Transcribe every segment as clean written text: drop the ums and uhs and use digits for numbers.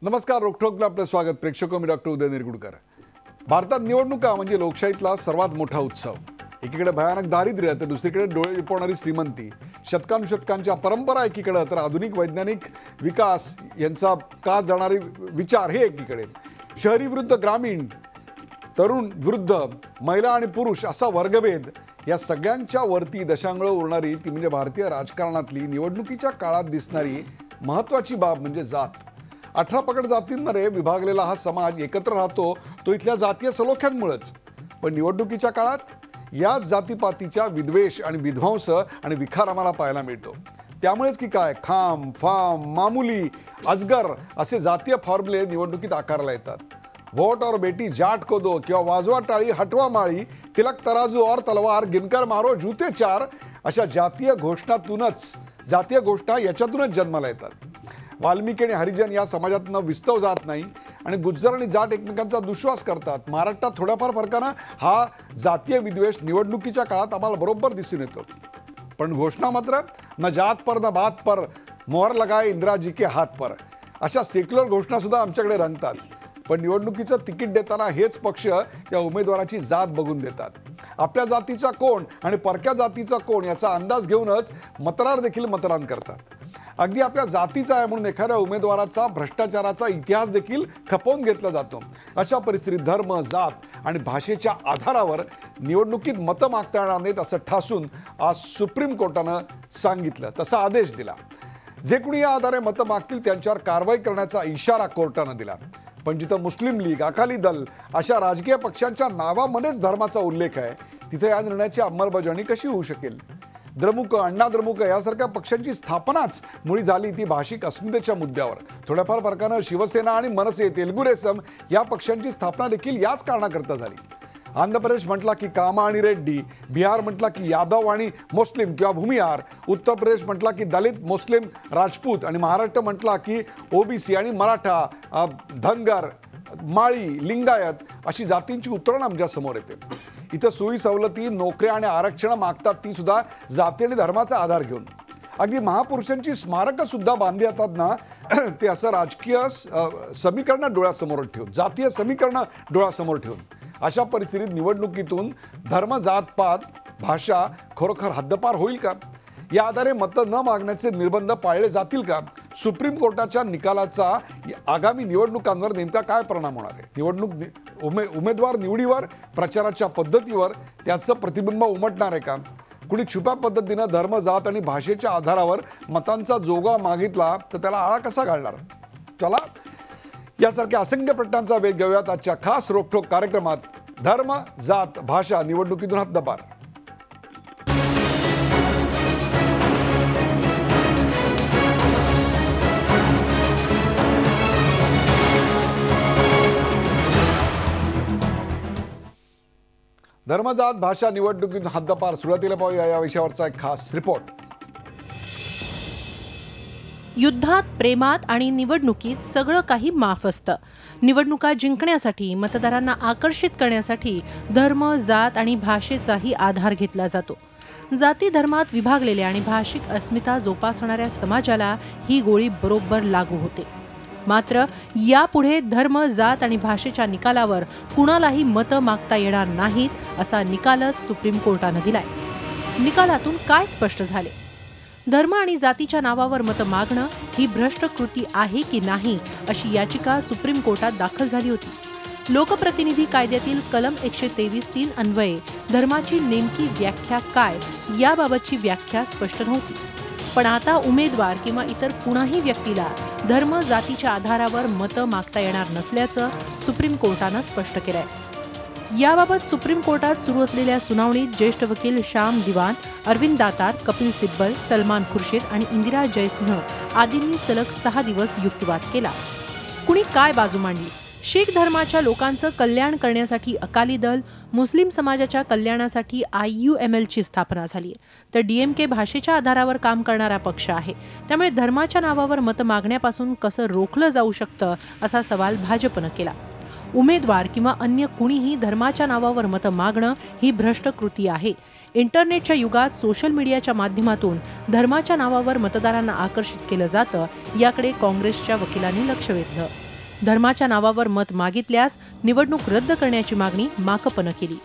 नमस्कार. रोखोकला आपलं स्वागत. प्रेक्षक मी डॉक्टर उदय निरगुडकर. भारतात निवडणुका म्हणजे लोकशाहीतला सर्वात मोठा उत्सव. एकीकडे भयानक दारिद्र्य तर दुसरीकडे डोळे दिपवणारी श्रीमंती, शतकानुशतकांच्या परंपरा एकीकडे तर आधुनिक वैज्ञानिक विकास यांचा कास जाणारे विचार हे एकीकडे. शहरी विरुद्ध ग्रामीण, तरुण विरुद्ध महिला आणि पुरुष असा वर्गभेद, या सगळ्यांच्या वरती दशांगळं उरणारी ती म्हणजे भारतीय राजकारणातली निवडणुकीच्या काळात दिसणारी महत्त्वाची बाब म्हणजे जात. 18 पगड जातींमध्ये विभागलेला हा समाज एकत्र राहतो तो इथल्या जातीय सलोख्यांमुळेच. पण निवडणुकीच्या काळात याच जातीपातीच्या विद्वेष आणि विध्वंस आणि विखार आम्हाला पाहायला मिळतो. त्यामुळेच की काय खाम फाम मामुली अजगर असे जातीय फॉर्म्युले निवडणुकीत आकारला येतात. वोट और बेटी जाट को दो किंवा वाजवा टाळी हटवा माळी, तिलक तराजू और तलवार, गिनकर मारो जूते चार अशा जातीय घोषणा याच्यातूनच जन्माला येतात. वाल्मिकी आणि हरिजन या समाजातनं विस्तव जात नाही आणि गुज्जर आणि जाट एकमेकांचा दुश्वास करतात. महाराष्ट्रात थोड्याफार फरकानं हा जातीय विद्वेष निवडणुकीच्या काळात आम्हाला बरोबर दिसून येतो. पण घोषणा मात्र न जात पर न बात पर, मोहर लगाए इंदिराजी के हात पर अशा सेक्युलर घोषणा सुद्धा आमच्याकडे रंगतात. पण निवडणुकीचं तिकीट देताना हेच पक्ष त्या उमेदवाराची जात बघून देतात. आपल्या जातीचा कोण आणि परक्या जातीचा कोण याचा अंदाज घेऊनच मतदार देखील मतदान करतात. अगदी आपल्या जातीचा आहे म्हणून एखाद्या उमेदवाराचा भ्रष्टाचाराचा इतिहास देखील खपवून घेतला जातो. अशा परिस्थितीत धर्म, जात आणि भाषेच्या आधारावर निवडणुकीत मतं मागता येणार नाहीत असं ठासून आज सुप्रीम कोर्टानं सांगितलं. तसा आदेश दिला. जे कुणी या आधारे मतं मागतील त्यांच्यावर कारवाई करण्याचा इशारा कोर्टानं दिला. पण जिथं मुस्लिम लीग, अकाली दल अशा राजकीय पक्षांच्या नावामध्येच धर्माचा उल्लेख आहे तिथे या निर्णयाची अंमलबजावणी कशी होऊ शकेल? द्रमुक, अण्णा द्रमुक यासारख्या पक्षांची स्थापनाच मुळी झाली ती भाषिक अस्मितेच्या मुद्द्यावर. थोड्याफार फरकानं शिवसेना आणि मनसे, तेलुगू देसम या पक्षांची स्थापना देखील याच कारणाकरता झाली. आंध्र प्रदेश म्हटला की कामा आणि रेड्डी, बिहार म्हटला की यादव आणि मुस्लिम किंवा भूमिहार, उत्तर प्रदेश म्हटला की दलित, मुस्लिम, राजपूत आणि महाराष्ट्र म्हटला की ओबीसी आणि मराठा, धनगर, माळी, लिंगायत अशी जातींची उतरण आमच्या समोर येते. इथं सोयी सवलती, नोकऱ्या आणि आरक्षण मागतात ती सुद्धा जाती आणि धर्माचा आधार घेऊन. अगदी महापुरुषांची स्मारकं सुद्धा बांधली जातात ना ते असं राजकीय समीकरणं डोळ्यासमोर ठेवून, जातीय समीकरणं डोळ्यासमोर ठेवून. अशा परिस्थितीत निवडणुकीतून धर्म, जात पात, भाषा खरोखर हद्दपार होईल का? या आधारे मतं न मागण्याचे निर्बंध पाळले जातील का? सुप्रीम कोर्टाच्या निकालाचा आगामी निवडणुकांवर नेमका काय परिणाम होणार आहे? उमेदवार निवडीवर, प्रचाराच्या पद्धतीवर त्याचं प्रतिबिंब उमटणार आहे का? कुणी छुप्या पद्धतीनं धर्म, जात आणि भाषेच्या आधारावर मतांचा जोगा मागितला तर त्याला आळा कसा घालणार? चला यासारख्या असंख्य प्रश्नांचा वेध घेऊयात आजच्या खास रोखोक कार्यक्रमात. धर्म, जात, भाषा निवडणुकीतून हद्दपार. धर्म, जात, भाषा निवडणुकीतून हद्दपार. सुरुवातीला पाहूया या विषयावरचा एक खास रिपोर्ट. युद्धात, प्रेमात आणि निवडणुकीत सगळं काही माफ असतं. निवडणुका जिंकण्यासाठी, मतदारांना आकर्षित करण्यासाठी धर्म, जात आणि भाषेचाही आधार घेतला जातो. जाती धर्मात विभागलेल्या आणि भाषिक अस्मिता जोपासणाऱ्या समाजाला ही गोळी बरोबर लागू होते. मात्र यापुढे धर्म, जात आणि भाषेच्या निकालावर कुणालाही मतं मागता येणार नाहीत असा निकालच सुप्रीम कोर्टानं दिलाय. निकालातून काय स्पष्ट झाले? धर्म आणि जातीच्या नावावर मतं मागणं ही भ्रष्ट कृती आहे की नाही अशी याचिका सुप्रीम कोर्टात दाखल झाली होती. लोकप्रतिनिधी कायद्यातील कलम 123(3) अन्वये धर्माची नेमकी व्याख्या काय याबाबतची व्याख्या स्पष्ट नव्हती. पण आता उमेदवार किंवा इतर कुणाही व्यक्तीला धर्म, जातीच्या आधारावर मतं मागता येणार नसल्याचं सुप्रीम कोर्टानं स्पष्ट केलंय. याबाबत सुप्रीम कोर्टात सुरू असलेल्या सुनावणीत ज्येष्ठ वकील श्याम दिवान, अरविंद दातार, कपिल सिब्बल, सलमान खुर्शीद आणि इंदिरा जयसिंह आदींनी सलग 6 दिवस युक्तिवाद केला. कुणी काय बाजू मांडली? शीख धर्माच्या लोकांचं कल्याण करण्यासाठी अकाली दल, मुस्लिम समाजाच्या कल्याणासाठी IUMLची स्थापना झाली आहे. तर DMK भाषेच्या आधारावर काम करणारा पक्ष आहे. त्यामुळे धर्माच्या नावावर मतं मागण्यापासून कसं रोखलं जाऊ शकतं असा सवाल भाजपनं केला. उमेदवार किंवा अन्य कुणीही धर्माच्या नावावर मतं मागणं ही भ्रष्ट कृती आहे. इंटरनेटच्या युगात सोशल मीडियाच्या माध्यमातून धर्माच्या नावावर मतदारांना आकर्षित केलं जातं याकडे काँग्रेसच्या वकिलांनी लक्ष वेधलं. धर्माच्या नावावर मत मागितल्यास निवडणूक रद्द करण्याची मागणी माकपनं केली.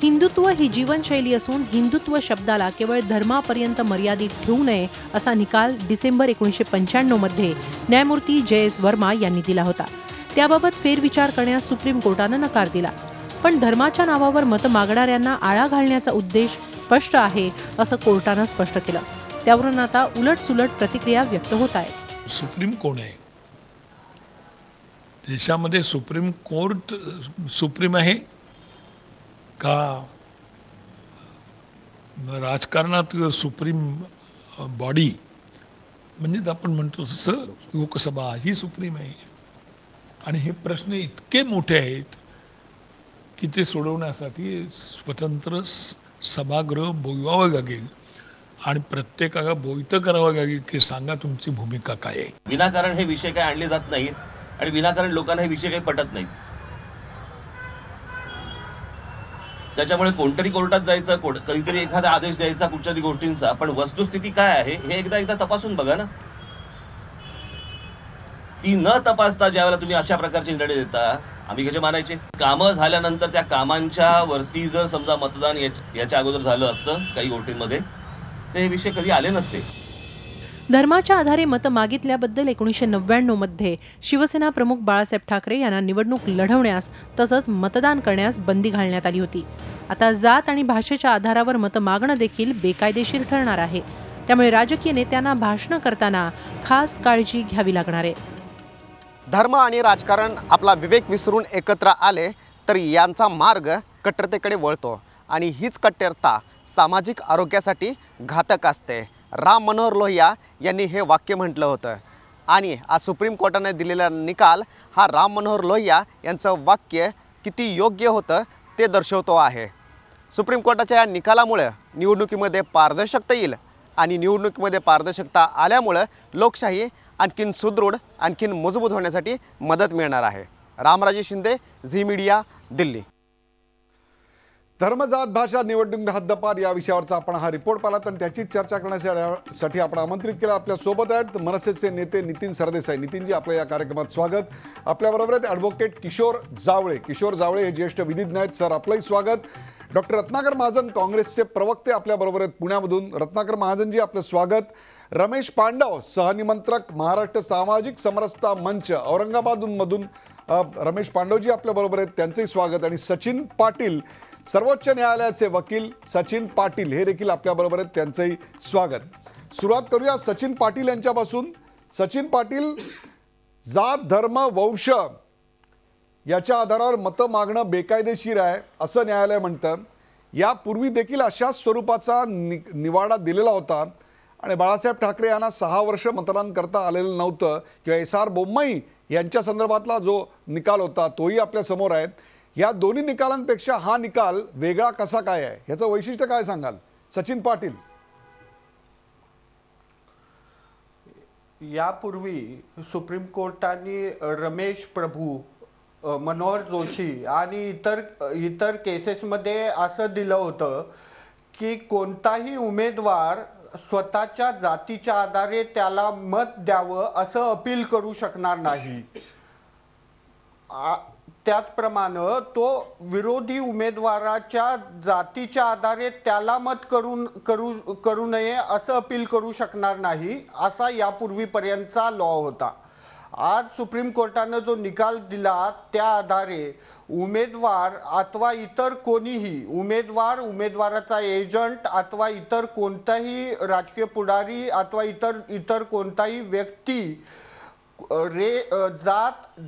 हिंदुत्व ही जीवनशैली असून हिंदुत्व शब्दाला केवळ धर्मापर्यंत मर्यादित ठेवू नये असा निकाल डिसेंबर 1995 मध्ये न्यायमूर्ती JS वर्मा यांनी दिला होता. त्याबाबत फेरविचार करण्यास सुप्रीम कोर्टानं नकार दिला. पण धर्माच्या नावावर मत मागणाऱ्यांना आळा घालण्याचा उद्देश स्पष्ट आहे असं कोर्टानं स्पष्ट केलं. त्यावरून आता उलटसुलट प्रतिक्रिया व्यक्त होत आहेत. सुप्रीम कोण आहे? देशामध्ये सुप्रीम कोर्ट सुप्रीम आहे का राजकारणात सुप्रीम बॉडी म्हणजे आपण म्हणतो तसं लोकसभा ही सुप्रीम आहे. आणि हे प्रश्न इतके मोठे आहेत की ते सोडवण्यासाठी स्वतंत्र सभागृह बोलवावं लागेल आणि प्रत्येकाला बोलतं करावं लागेल की सांगा तुमची भूमिका काय आहे. विनाकारण हे विषय काय आणले जात नाहीत आणि विनाकारण लोकांना हे विषय काही पटत नाहीत. त्याच्यामुळे कोणतरी कोर्टात जायचं, कधीतरी एखादा आदेश द्यायचा कुठच्याही गोष्टींचा, पण वस्तुस्थिती काय आहे हे एकदा तपासून बघा ना. ती न तपासता ज्यावेळेला तुम्ही अशा प्रकारचे निर्णय देता, आम्ही कसे मानायचे? कामं झाल्यानंतर त्या कामांच्या वरती जर समजा मतदान याच्या अगोदर झालं असतं काही गोष्टींमध्ये, ते विषय कधी आले नसते. धर्माच्या आधारे मतं मागितल्याबद्दल 1999 मध्ये शिवसेना प्रमुख बाळासाहेब ठाकरे यांना निवडणूक लढवण्यास तसंच मतदान करण्यास बंदी घालण्यात आली होती. आता जात आणि भाषेच्या आधारावर मतं मागणं देखील बेकायदेशीर ठरणार आहे. त्यामुळे राजकीय नेत्यांना भाषणं करताना खास काळजी घ्यावी लागणार आहे. धर्म आणि राजकारण आपला विवेक विसरून एकत्र आले तर यांचा मार्ग कट्टरतेकडे वळतो आणि हीच कट्टरता सामाजिक आरोग्यासाठी घातक असते. राम मनोहर लोहिया यांनी हे वाक्य म्हटलं होतं आणि आज सुप्रीम कोर्टाने दिलेला निकाल हा राम मनोहर लोहिया यांचं वाक्य किती योग्य होतं ते दर्शवतो आहे. सुप्रीम कोर्टाच्या या निकालामुळे निवडणुकीमध्ये पारदर्शकता येईल आणि निवडणुकीमध्ये पारदर्शकता आल्यामुळे लोकशाही आणखीन सुदृढ आणखीन मजबूत होण्यासाठी मदत मिळणार आहे. रामराजे शिंदे, झी मीडिया, दिल्ली. धर्म, जात, भाषा, निवडणूक हद्दपार या विषयावरचा आपण हा रिपोर्ट पाहिला तर त्याची चर्चा करण्यासाठी आपण आमंत्रित केलं. आपल्या सोबत आहेत मनसेचे नेते नितीन सरदेसाई. नितीनजी, आपलं या कार्यक्रमात स्वागत. आपल्याबरोबर आहेत ॲडव्होकेट किशोर जावळे. किशोर जावळे हे ज्येष्ठ विधिज्ञ आहेत. सर, आपलंही स्वागत. डॉक्टर रत्नाकर महाजन, काँग्रेसचे प्रवक्ते आपल्याबरोबर आहेत पुण्यामधून. रत्नाकर महाजनजी, आपलं स्वागत. रमेश पांडव, सहनिमंत्रक, महाराष्ट्र सामाजिक समरसता मंच, औरंगाबादमधून रमेश पांडवजी आपल्याबरोबर आहेत, त्यांचंही स्वागत. आणि सचिन पाटील, सर्वोच्च न्यायालयाचे वकील सचिन पाटील हे देखील आपल्याबरोबर आहेत, त्यांचंही स्वागत. सुरुवात करूया सचिन पाटील यांच्यापासून. सचिन पाटील, जात, धर्म, वंश याच्या आधारावर मतं मागणं बेकायदेशीर आहे असं न्यायालय म्हणतं. यापूर्वी देखील अशाच स्वरूपाचा निवाडा दिलेला होता आणि बाळासाहेब ठाकरे यांना 6 वर्ष मतदान करता आलेलं नव्हतं. किंवा SR बोम्मई यांच्या संदर्भातला जो निकाल होता तोही आपल्या समोर आहे. या दोन्ही निकालांपेक्षा हा निकाल वेगळा कसा काय आहे, ह्याचं वैशिष्ट्य काय सांगाल सचिन पाटील? यापूर्वी सुप्रीम कोर्टाने रमेश प्रभू, मनोहर जोशी आणि इतर केसेसमध्ये असं दिलं होतं की कोणताही उमेदवार स्वतःच्या जातीच्या आधारे त्याला मत द्यावं असं अपील करू शकणार नाही. त्याचप्रमाणे तो विरोधी उमेदवाराच्या जातीच्या आधारे त्याला मत करू नये असं अपील करू शकणार नाही, असा यापूर्वीपर्यंतचा लॉ होता. आज सुप्रीम कोर्टानं जो निकाल दिला त्या आधारे उमेदवार अथवा इतर कोणीही उमेदवाराचा एजंट अथवा इतर कोणताही राजकीय पुढारी अथवा इतर कोणताही व्यक्ती जात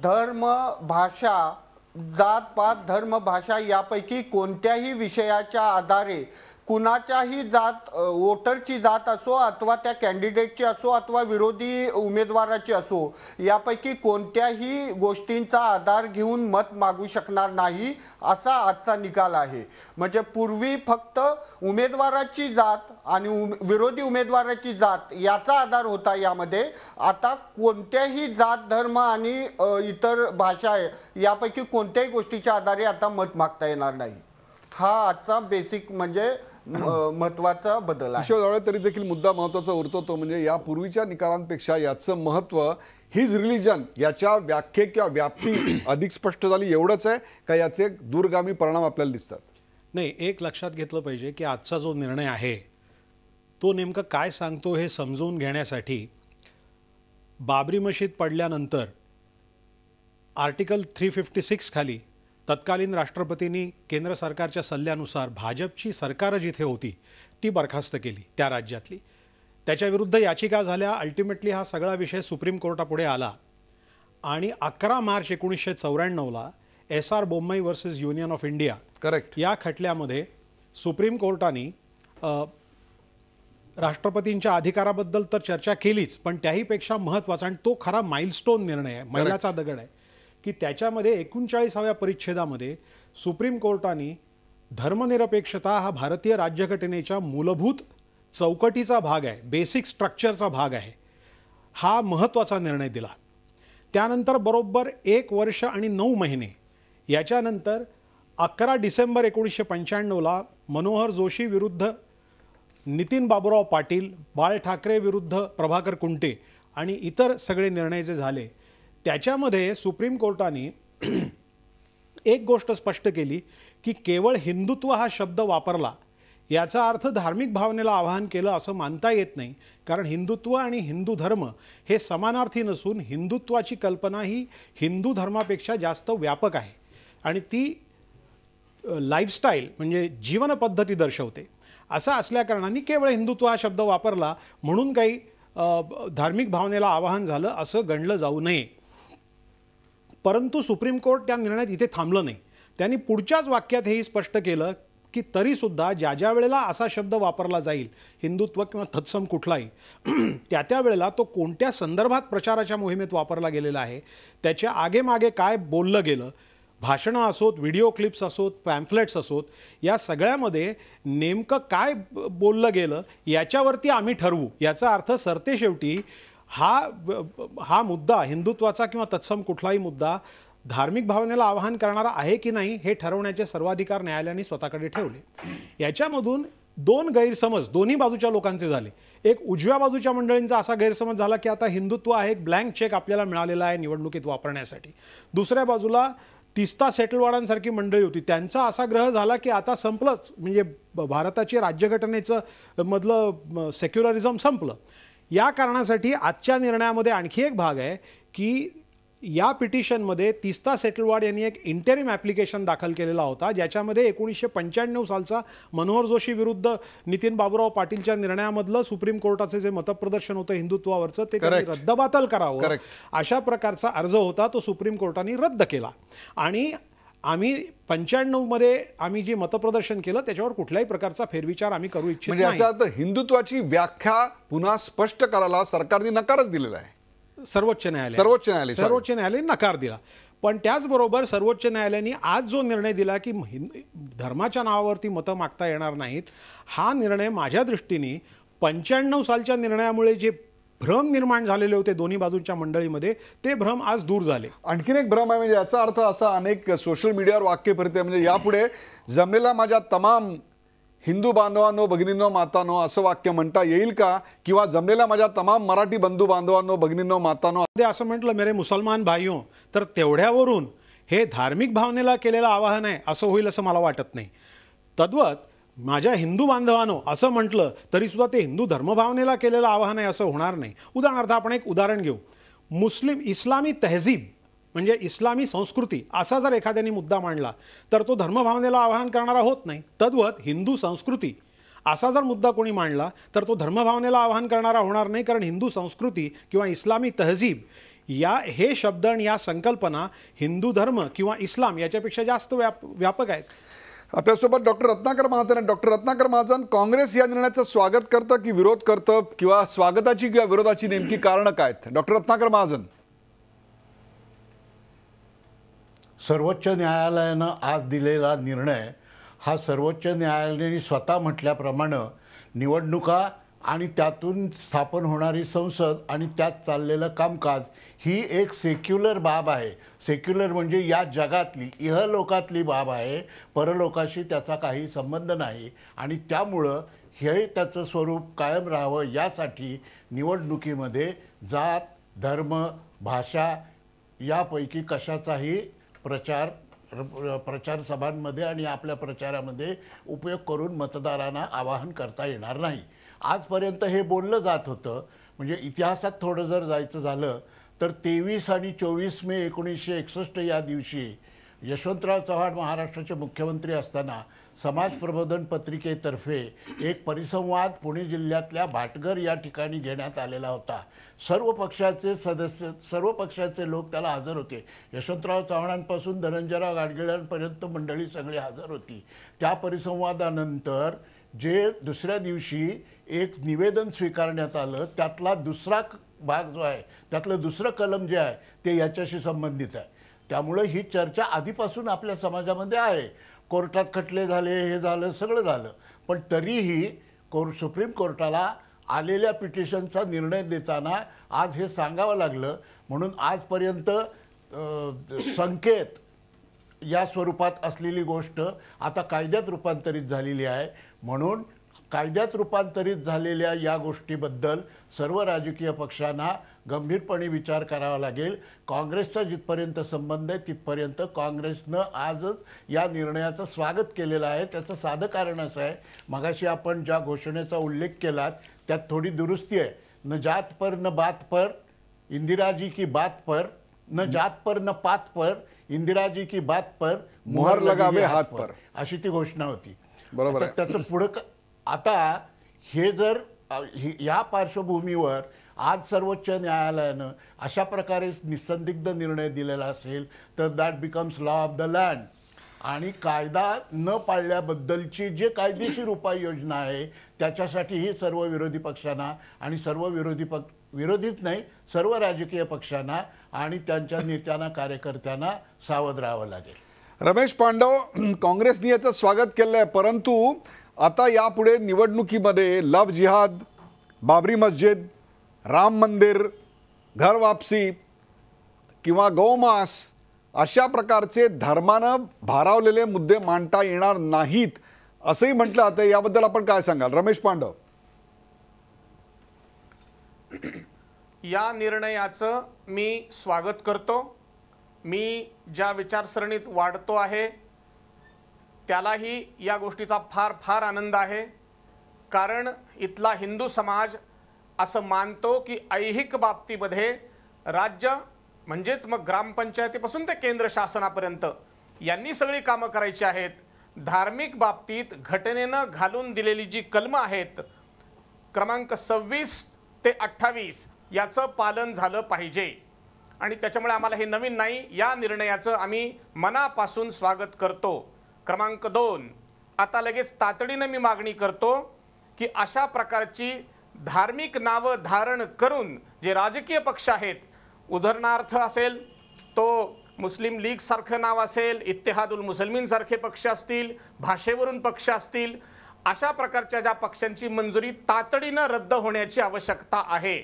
धर्म भाषा यापैकी कोणत्याही विषयाच्या आधारे कुणाच्याही जात, वोटरची जात असो अथवा त्या कॅन्डिडेटची असो अथवा विरोधी उमेदवाराची असो, यापैकी कोणत्याही गोष्टींचा आधार घेऊन मत मागू शकणार नाही असा आजचा निकाल आहे. म्हणजे पूर्वी फक्त उमेदवाराची जात आणि विरोधी उमेदवाराची जात याचा आधार होता यामध्ये. आता कोणत्याही जात, धर्म आणि इतर भाषा यापैकी कोणत्याही गोष्टीच्या आधारे आता मत मागता येणार नाही. हा आजचा बेसिक म्हणजे महत्वाचा बदल आहे. किशोर जावळे, तरी देखील मुद्दा महत्वाचा उरतो तो म्हणजे या पूर्वीच्या निकालांपेक्षा याचं महत्व, हिज रिलिजन याच्या व्याख्ये किंवा व्याप्ती अधिक स्पष्ट झाली एवढंच आहे का याचे दूरगामी परिणाम आपल्याला दिसतात? नाही, एक लक्षात घेतलं पाहिजे की आजचा जो निर्णय आहे तो नेमकं काय सांगतो हे समजून घेण्यासाठी बाबरी मशीद पडल्यानंतर आर्टिकल 356 खाली तत्कालीन राष्ट्रपतींनी केंद्र सरकारच्या सल्ल्यानुसार भाजपची सरकारं जिथे होती ती बरखास्त केली त्या राज्यातली. त्याच्याविरुद्ध याचिका झाल्या. अल्टिमेटली हा सगळा विषय सुप्रीम कोर्टापुढे आला आणि 11 मार्च 1994ला SR Bommai versus union of India correct या खटल्यामध्ये सुप्रीम कोर्टाने राष्ट्रपतींच्या अधिकाराबद्दल तर चर्चा केलीच, पण त्याहीपेक्षा महत्त्वाचा आणि तो खरा माइलस्टोन निर्णय आहे, मैलाचा दगड आहे, की त्याच्यामध्ये 39व्या परिच्छेदामध्ये सुप्रीम कोर्टाने धर्मनिरपेक्षता हा भारतीय राज्यघटनेच्या मूलभूत चौकटीचा भाग आहे, बेसिक स्ट्रक्चरचा भाग आहे, हा महत्त्वाचा निर्णय दिला. त्यानंतर बरोबर 1 वर्ष आणि 9 महिने याच्यानंतर 11 डिसेंबर 1995ला मनोहर जोशी विरुद्ध नितीन बाबूराव पाटील, बाळ ठाकरे विरुद्ध प्रभाकर कुंटे आणि इतर सगळे निर्णय जे झाले त्याच्यामध्ये सुप्रीम कोर्टाने एक गोष्ट स्पष्ट केली की केवळ हिंदुत्व हा शब्द वापरला याचा अर्थ धार्मिक भावनेला आवाहन केलं असं मानता येत नाही, कारण हिंदुत्व आणि हिंदू धर्म हे समानार्थी नसून हिंदुत्वाची कल्पना ही हिंदू धर्मापेक्षा जास्त व्यापक आहे आणि ती लाईफस्टाईल म्हणजे जीवनपद्धती दर्शवते. असं असल्याकारणाने केवळ हिंदुत्व हा शब्द वापरला म्हणून काही धार्मिक भावनेला आवाहन झालं असं गणलं जाऊ नये. परंतु सुप्रीम कोर्ट त्या निर्णयात इथे थांबलं नाही. त्यांनी पुढच्याच वाक्यात हेही स्पष्ट केलं की तरीसुद्धा ज्या वेळेला असा शब्द वापरला जाईल हिंदुत्व किंवा तत्सम कुठलाही त्या वेळेला तो कोणत्या संदर्भात प्रचाराच्या मोहिमेत वापरला गेलेला आहे, त्याच्या आगेमागे काय बोललं गेलं, भाषणं असोत, व्हिडिओ क्लिप्स असोत, पॅम्फलेट्स असोत, या सगळ्यामध्ये नेमकं काय बोललं गेलं याच्यावरती आम्ही ठरवू. याचा अर्थ सरतेशेवटी हा मुद्दा हिंदुत्वाचा किंवा तत्सम कुठलाही मुद्दा धार्मिक भावनेला आवाहन करणारा आहे की नाही हे ठरवण्याचे सर्वाधिकार न्यायालयाने स्वतःकडे ठेवले. याच्यामधून 2 गैरसमज दोन्ही बाजूच्या लोकांचे झाले. एक उजव्या बाजूच्या मंडळींचा असा गैरसमज झाला की आता हिंदुत्व आहे, एक ब्लँक चेक आपल्याला मिळालेला आहे निवडणुकीत वापरण्यासाठी. दुसऱ्या बाजूला तिस्ता सेटलवाडांसारखी मंडळी होती, त्यांचा असा ग्रह झाला की आता संपलंच, म्हणजे भारताची राज्यघटनेचं मधलं सेक्युलरिझम संपलं. या कारणासाठी आजच्या निर्णयामध्ये आणखी एक भाग आहे की या पिटिशनमध्ये तिस्ता सेटलवाड यांनी एक इंटरिम ॲप्लिकेशन दाखल केलेला होता ज्याच्यामध्ये 1995 सालचा मनोहर जोशी विरुद्ध नितीन बाबूराव पाटीलच्या निर्णयामधलं सुप्रीम कोर्टाचे जे मतप्रदर्शन होतं हिंदुत्वावरचं ते त्यांनी रद्दबातल करावं अशा प्रकारचा अर्ज होता, तो सुप्रीम कोर्टाने रद्द केला. आणि आम्ही 95मध्ये आम्ही जे मतप्रदर्शन केलं त्याच्यावर कुठल्याही प्रकारचा फेरविचार आम्ही करू इच्छित नाही. म्हणजे याचा अर्थ हिंदुत्वाची व्याख्या पुन्हा स्पष्ट करायला सरकारने नकारच दिलेला आहे. सर्वोच्च न्यायालयाने नकार दिला. पण त्याचबरोबर सर्वोच्च न्यायालयाने आज जो निर्णय दिला की धर्माच्या नावावरती मतं मागता येणार नाहीत, हा निर्णय माझ्या दृष्टीने 95 सालच्या निर्णयामुळे जे भ्रम निर्माण झालेले होते दोन्ही बाजूंच्या मंडळीमध्ये ते भ्रम आज दूर झाले. आणखीन एक भ्रम आहे, म्हणजे याचा अर्थ असा अनेक सोशल मीडियावर वाक्य फिरते, म्हणजे यापुढे जमलेला माझ्या तमाम हिंदू बांधवांनो, भगिनींनो, मातांनो असं वाक्य म्हणता येईल का, किंवा जमलेल्या माझ्या तमाम मराठी बंधू बांधवांनो, भगिनींनो, मातांनो असं म्हटलं मेरे मुसलमान भाईओ तर तेवढ्यावरून हे धार्मिक भावनेला केलेलं आवाहन आहे असं होईल असं मला वाटत नाही. तद्वत माझ्या हिंदू बांधवांनो असं म्हटलं तरी सुद्धा ते हिंदू धर्मभावनेला केलेलं आवाहन आहे असं होणार नाही. उदाहरणार्थ आपण एक उदाहरण घेऊ. इस्लामी तहजीब म्हणजे इस्लामी संस्कृती असा जर एखाद्याने मुद्दा मांडला तर तो धर्मभावनेला आवाहन करणारा होत नाही. तद्वत हिंदू संस्कृती असा जर मुद्दा कोणी मांडला तर तो धर्मभावनेला आवाहन करणारा होणार नाही, कारण हिंदू संस्कृती किंवा इस्लामी तहजीब हे शब्द आणि या संकल्पना हिंदू धर्म किंवा इस्लाम याच्यापेक्षा जास्त व्यापक आहेत. आपल्यासोबत डॉक्टर रत्नाकर महाजन आहेत. डॉक्टर रत्नाकर महाजन, काँग्रेस या निर्णयाचं स्वागत करतं की विरोध करतं, किंवा स्वागताची किंवा विरोधाची नेमकी कारणं काय आहेत? डॉक्टर रत्नाकर महाजन. सर्वोच्च न्यायालयानं आज दिलेला निर्णय हा सर्वोच्च न्यायालयाने स्वतः म्हटल्याप्रमाणे निवडणुका आणि त्यातून स्थापन होणारी संसद आणि त्यात चाललेलं कामकाज ही एक सेक्युलर बाब आहे. सेक्युलर म्हणजे या जगातली इहलोकातली बाब आहे, परलोकाशी त्याचा काही संबंध नाही. आणि त्यामुळं हे त्याचं स्वरूप कायम राहावं यासाठी निवडणुकीमध्ये जात, धर्म, भाषा यापैकी कशाचाही प्रचार सभांमध्ये आणि आपल्या प्रचारामध्ये उपयोग करून मतदारांना आवाहन करता येणार नाही. आजपर्यंत हे बोललं जात होतं. म्हणजे इतिहासात थोडं जर जायचं झालं तर 23 आणि 24 मे 1961 या दिवशी यशवंतराव चव्हाण महाराष्ट्राचे मुख्यमंत्री असताना समाज प्रबोधन पत्रिकेतर्फे एक परिसंवाद पुणे जिल्ह्यातल्या भाटघर या ठिकाणी घेण्यात आलेला होता. सर्व पक्षाचे सदस्य, सर्व पक्षाचे लोक त्याला हजर होते. यशवंतराव चव्हाणांपासून धनंजयराव गाडगिळांपर्यंत मंडळी सगळी हजर होती. त्या परिसंवादानंतर जे दुसऱ्या दिवशी एक निवेदन स्वीकारण्यात आलं, त्यातला दुसरा भाग जो आहे, त्यातलं दुसरं कलम जे आहे ते याच्याशी संबंधित आहे. त्यामुळं ही चर्चा आधीपासून आपल्या समाजामध्ये आहे. कोर्टात खटले झाले, हे झालं, सगळं झालं, पण तरीही सुप्रीम कोर्टाला आलेल्या पिटिशनचा निर्णय देताना आज हे सांगावं लागलं. म्हणून आजपर्यंत संकेत या स्वरूपात असलेली गोष्ट आता कायद्यात रूपांतरित झालेली आहे. म्हणून कायद्यात रूपांतरित झालेल्या या गोष्टीबद्दल सर्व राजकीय पक्षांना गंभीरपणे विचार करावा लागेल. काँग्रेसचा जिथपर्यंत संबंध आहे तिथपर्यंत काँग्रेसनं आजच या निर्णयाचं स्वागत केलेलं आहे. त्याचं साधं कारण असं आहे, मगाशी आपण ज्या घोषणेचा उल्लेख केलात त्यात थोडी दुरुस्ती आहे. न जात पर न बात पर, इंदिराजी की बात पर, न जात पर न पात पर, इंदिराजी की बात पर, मुहर लगावे हात पर, अशी ती घोषणा होती. बरोबर आहे. त्याचं पुढं आता हे जर या पार्श्वभूमीवर आज सर्वोच्च न्यायालयानं अशा प्रकारे निसंदिग्ध निर्णय दिलेला असेल तर that becomes law of the land. आणि कायदा न पाळल्याबद्दलची जे कायदेशीर उपाययोजना आहे त्याच्यासाठीही सर्व विरोधी पक्षांना आणि सर्व विरोधीच नाही, सर्व राजकीय पक्षांना आणि त्यांच्या नेत्यांना, कार्यकर्त्यांना सावध राहावं लागेल. रमेश पांडव, काँग्रेसने याचं स्वागत केलं आहे, परंतु आता यापुढे निवडणुकीमध्ये लव जिहाद, बाबरी मस्जिद, राम मंदिर, घर वापसी किंवा गौमांस अशा प्रकारचे धर्मानं भारावलेले मुद्दे मांडता येणार नाहीत असंही म्हटलं जातं. याबद्दल आपण काय सांगाल रमेश पांडव? या निर्णयाचं मी स्वागत करतो. मी ज्या विचारसरणीत वाढतो आहे त्यालाही या गोष्टीचा फार फार आनंद आहे. कारण इथला हिंदू समाज असं मानतो की ऐहिक बाबतीमध्ये राज्य म्हणजेच मग ग्रामपंचायतीपासून ते केंद्र शासनापर्यंत यांनी सगळी कामं करायची आहेत. धार्मिक बाबतीत घटनेनं घालून दिलेली जी कलमं आहेत क्रमांक 26 ते 28 याचं पालन झालं पाहिजे. आणि त्याच्यामुळे आम्हाला हे नवीन नाही, या निर्णयाचं आम्ही मनापासून स्वागत करतो. क्रमांक 2, आता लगेच तातडीनं मी मागणी करतो की अशा प्रकारची धार्मिक नावं धारण करून जे राजकीय पक्ष आहेत, उदाहरणार्थ असेल तो मुस्लिम लीग सारखं नाव असेल, इत्तेहादुल मुसलमीन सारखे पक्ष असतील, भाषेवरून पक्ष असतील, अशा प्रकारच्या ज्या पक्षांची मंजुरी तातडीनं रद्द होण्याची आवश्यकता आहे.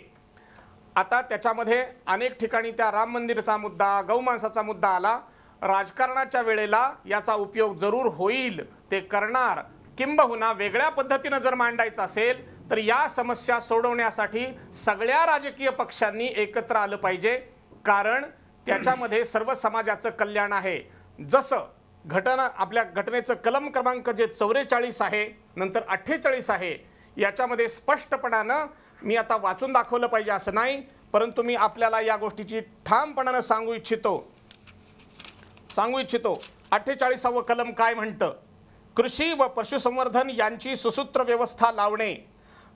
आता त्याच्यामध्ये अनेक ठिकाणी त्या राम मंदिराचा मुद्दा, गौमांसाचा मुद्दा आला. राजकारणाच्या वेळेला याचा उपयोग जरूर होईल, ते करणार. किंबहुना वेगळ्या पद्धतीनं जर मांडायचं असेल तर या समस्या सोडवण्यासाठी सगळ्या राजकीय पक्षांनी एकत्र आलं पाहिजे. कारण त्याच्यामध्ये सर्व समाजाचं कल्याण आहे. जसं घटना आपल्या घटनेचं कलम क्रमांक जे 44 आहे नंतर 48 आहे याच्यामध्ये स्पष्टपणानं मी आता वाचून दाखवलं पाहिजे असं नाही, परंतु मी आपल्याला या गोष्टीची ठामपणानं सांगू इच्छितो. 48वा कलम काय म्हणतं? कृषी व पशुसंवर्धन यांची सुसूत्र व्यवस्था लावणे.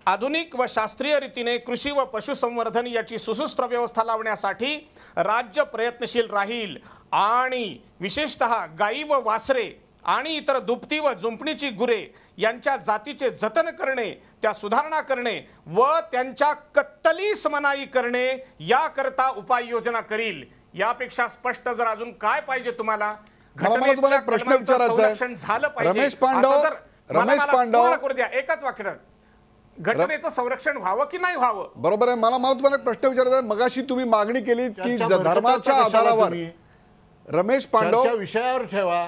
आधुनिक व शास्त्रीय रीतीने कृषी व पशुसंवर्धन याची सुसूत्र व्यवस्था लावण्यासाठी राज्य प्रयत्नशील राहील आणि विशेषतः गायी व वासरे आणि इतर दुभती व जुंपणीची गुरे यांच्या जातीचे जतन करणे, त्या सुधारणा करणे व त्यांच्या कत्तलीस मनाई करणे याकरता उपाययोजना करील. यापेक्षा स्पष्ट जर अजून काय पाहिजे तुम्हाला? तुम्हाला एक प्रश्न विचारायचा आहे झालं पाहिजे. रमेश पांडव, एकच वाक्य घटनेचं संरक्षण व्हावं की नाही व्हावं. बरोबर आहे. मला तुम्हाला एक प्रश्न विचारायचा आहे. मगाशी तुम्ही मागणी केली की चर्चा धर्माच्या भरकटवता कशाला आधारावर तुम्ही? रमेश पांडव चर्चा विषयावर ठेवा.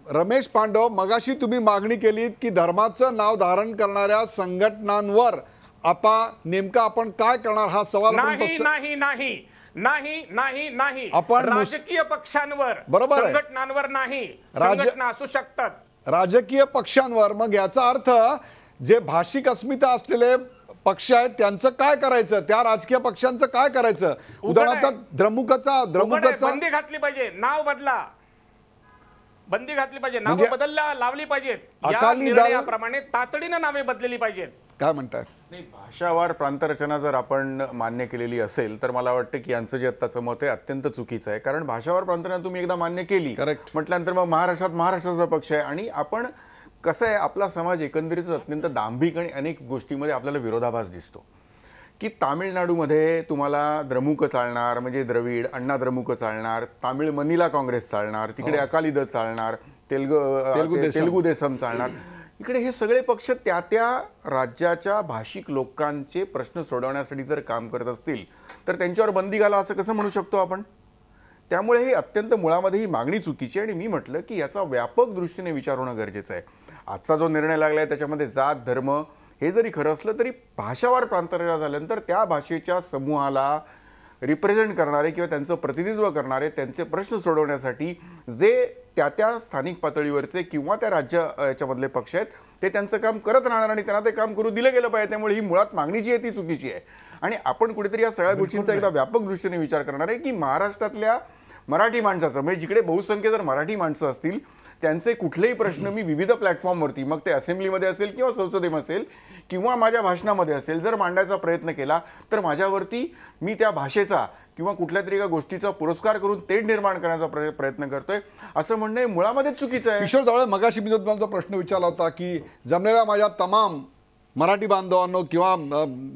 रमेश पांडव मगाशी तुम्ही मागणी केली की धर्माचं नाव धारण करणाऱ्या संघटनांवर आता नेमकं आपण काय करणार हा सवाल आपण नाही नाही नाही नाही नाही नाही आपण राजकीय पक्षांवर बरोबर आहे. संघटनांवर नाही. राज- संघटना असू शकतात. राजकीय पक्षांवर. मग याचा अर्थ जे भाषिक अस्मिता असलेले पक्ष आहेत त्यांचं काय करायचं, त्या राजकीय पक्षांचं काय करायचं? उदाहरणार्थ द्रमुकचा बंदी घातली पाहिजे, नाव बदला, बंदी घातली पाहिजे, नाव म्हणजे बदलला लावली पाहिजेत. या अकाली दल- निर्णयाप्रमाणे तातडीनं नावे बदलली पाहिजेत. काय म्हणताय? नाही, भाषावार प्रांतरचना जर आपण मान्य केलेली असेल तर मला वाटतं की यांचं जे आत्ताचं मत आहे अत्यंत चुकीचं आहे. कारण भाषावार प्रांतरचना तुम्ही एकदा मान्य केली Correct. म्हटल्यानंतर मग महाराष्ट्राचा पक्ष आहे आणि आपण कसं आहे, आपला समाज एकंदरीतच अत्यंत दांभिक आणि अनेक गोष्टीमध्ये आपल्याला विरोधाभास दिसतो की तामिळनाडूमध्ये तुम्हाला द्रमुक चालणार म्हणजे द्रविड, अण्णा द्रमुक चालणार, तामिळ मनीला काँग्रेस चालणार, तिकडे अकाली दल चालणार, तेलुगू देसम चालणार. इकडे हे सगळे पक्ष त्या त्या राज्याच्या भाषिक लोकांचे प्रश्न सोडवण्यासाठी जर काम करत असतील तर त्यांच्यावर बंदी घाला असं कसं म्हणू शकतो आपण? त्यामुळे ही अत्यंत मुळामध्ये ही मागणी चुकीची आहे आणि मी म्हटलं की याचा व्यापक दृष्टीने विचार होणं गरजेचं आहे. आजचा जो निर्णय लागला आहे त्याच्यामध्ये जात धर्म हे जरी खरं असलं तरी भाषावार प्रांतरचना झाल्यानंतर त्या भाषेच्या समूहाला रिप्रेझेंट करणारे किंवा त्यांचं प्रतिनिधित्व करणारे त्यांचे प्रश्न सोडवण्यासाठी जे त्या त्या स्थानिक पातळीवरचे किंवा त्या याच्यामधले पक्ष आहेत ते त्यांचं काम करत राहणार आणि त्यांना ते काम करू दिलं गेलं पाहिजे. त्यामुळे ही मुळात मागणी जी आहे ती चुकीची आहे आणि आपण कुठेतरी या सगळ्या गोष्टींचा एकदा व्यापक दृष्टीने विचार करणार आहे की महाराष्ट्रातल्या मराठी माणसाचं म्हणजे जिकडे बहुसंख्य जर मराठी माणसं असतील त्यांचे कुठलेही प्रश्न मी विविध प्लॅटफॉर्मवरती मग ते असेंब्लीमध्ये असेल किंवा संसदेमध्ये असेल किंवा माझ्या भाषणामध्ये असेल जर मांडायचा प्रयत्न केला तर माझ्यावरती मी त्या भाषेचा किंवा कुठल्या तरी एका गोष्टीचा पुरस्कार करून तेढ निर्माण करण्याचा प्रयत्न करतोय असं म्हणणं हे मुळामध्ये चुकीचं आहे. किशोर जावळे, मगाशी मी तुम्हाला तो प्रश्न विचारला होता की जमलेल्या माझ्या तमाम मराठी बांधवांनो किंवा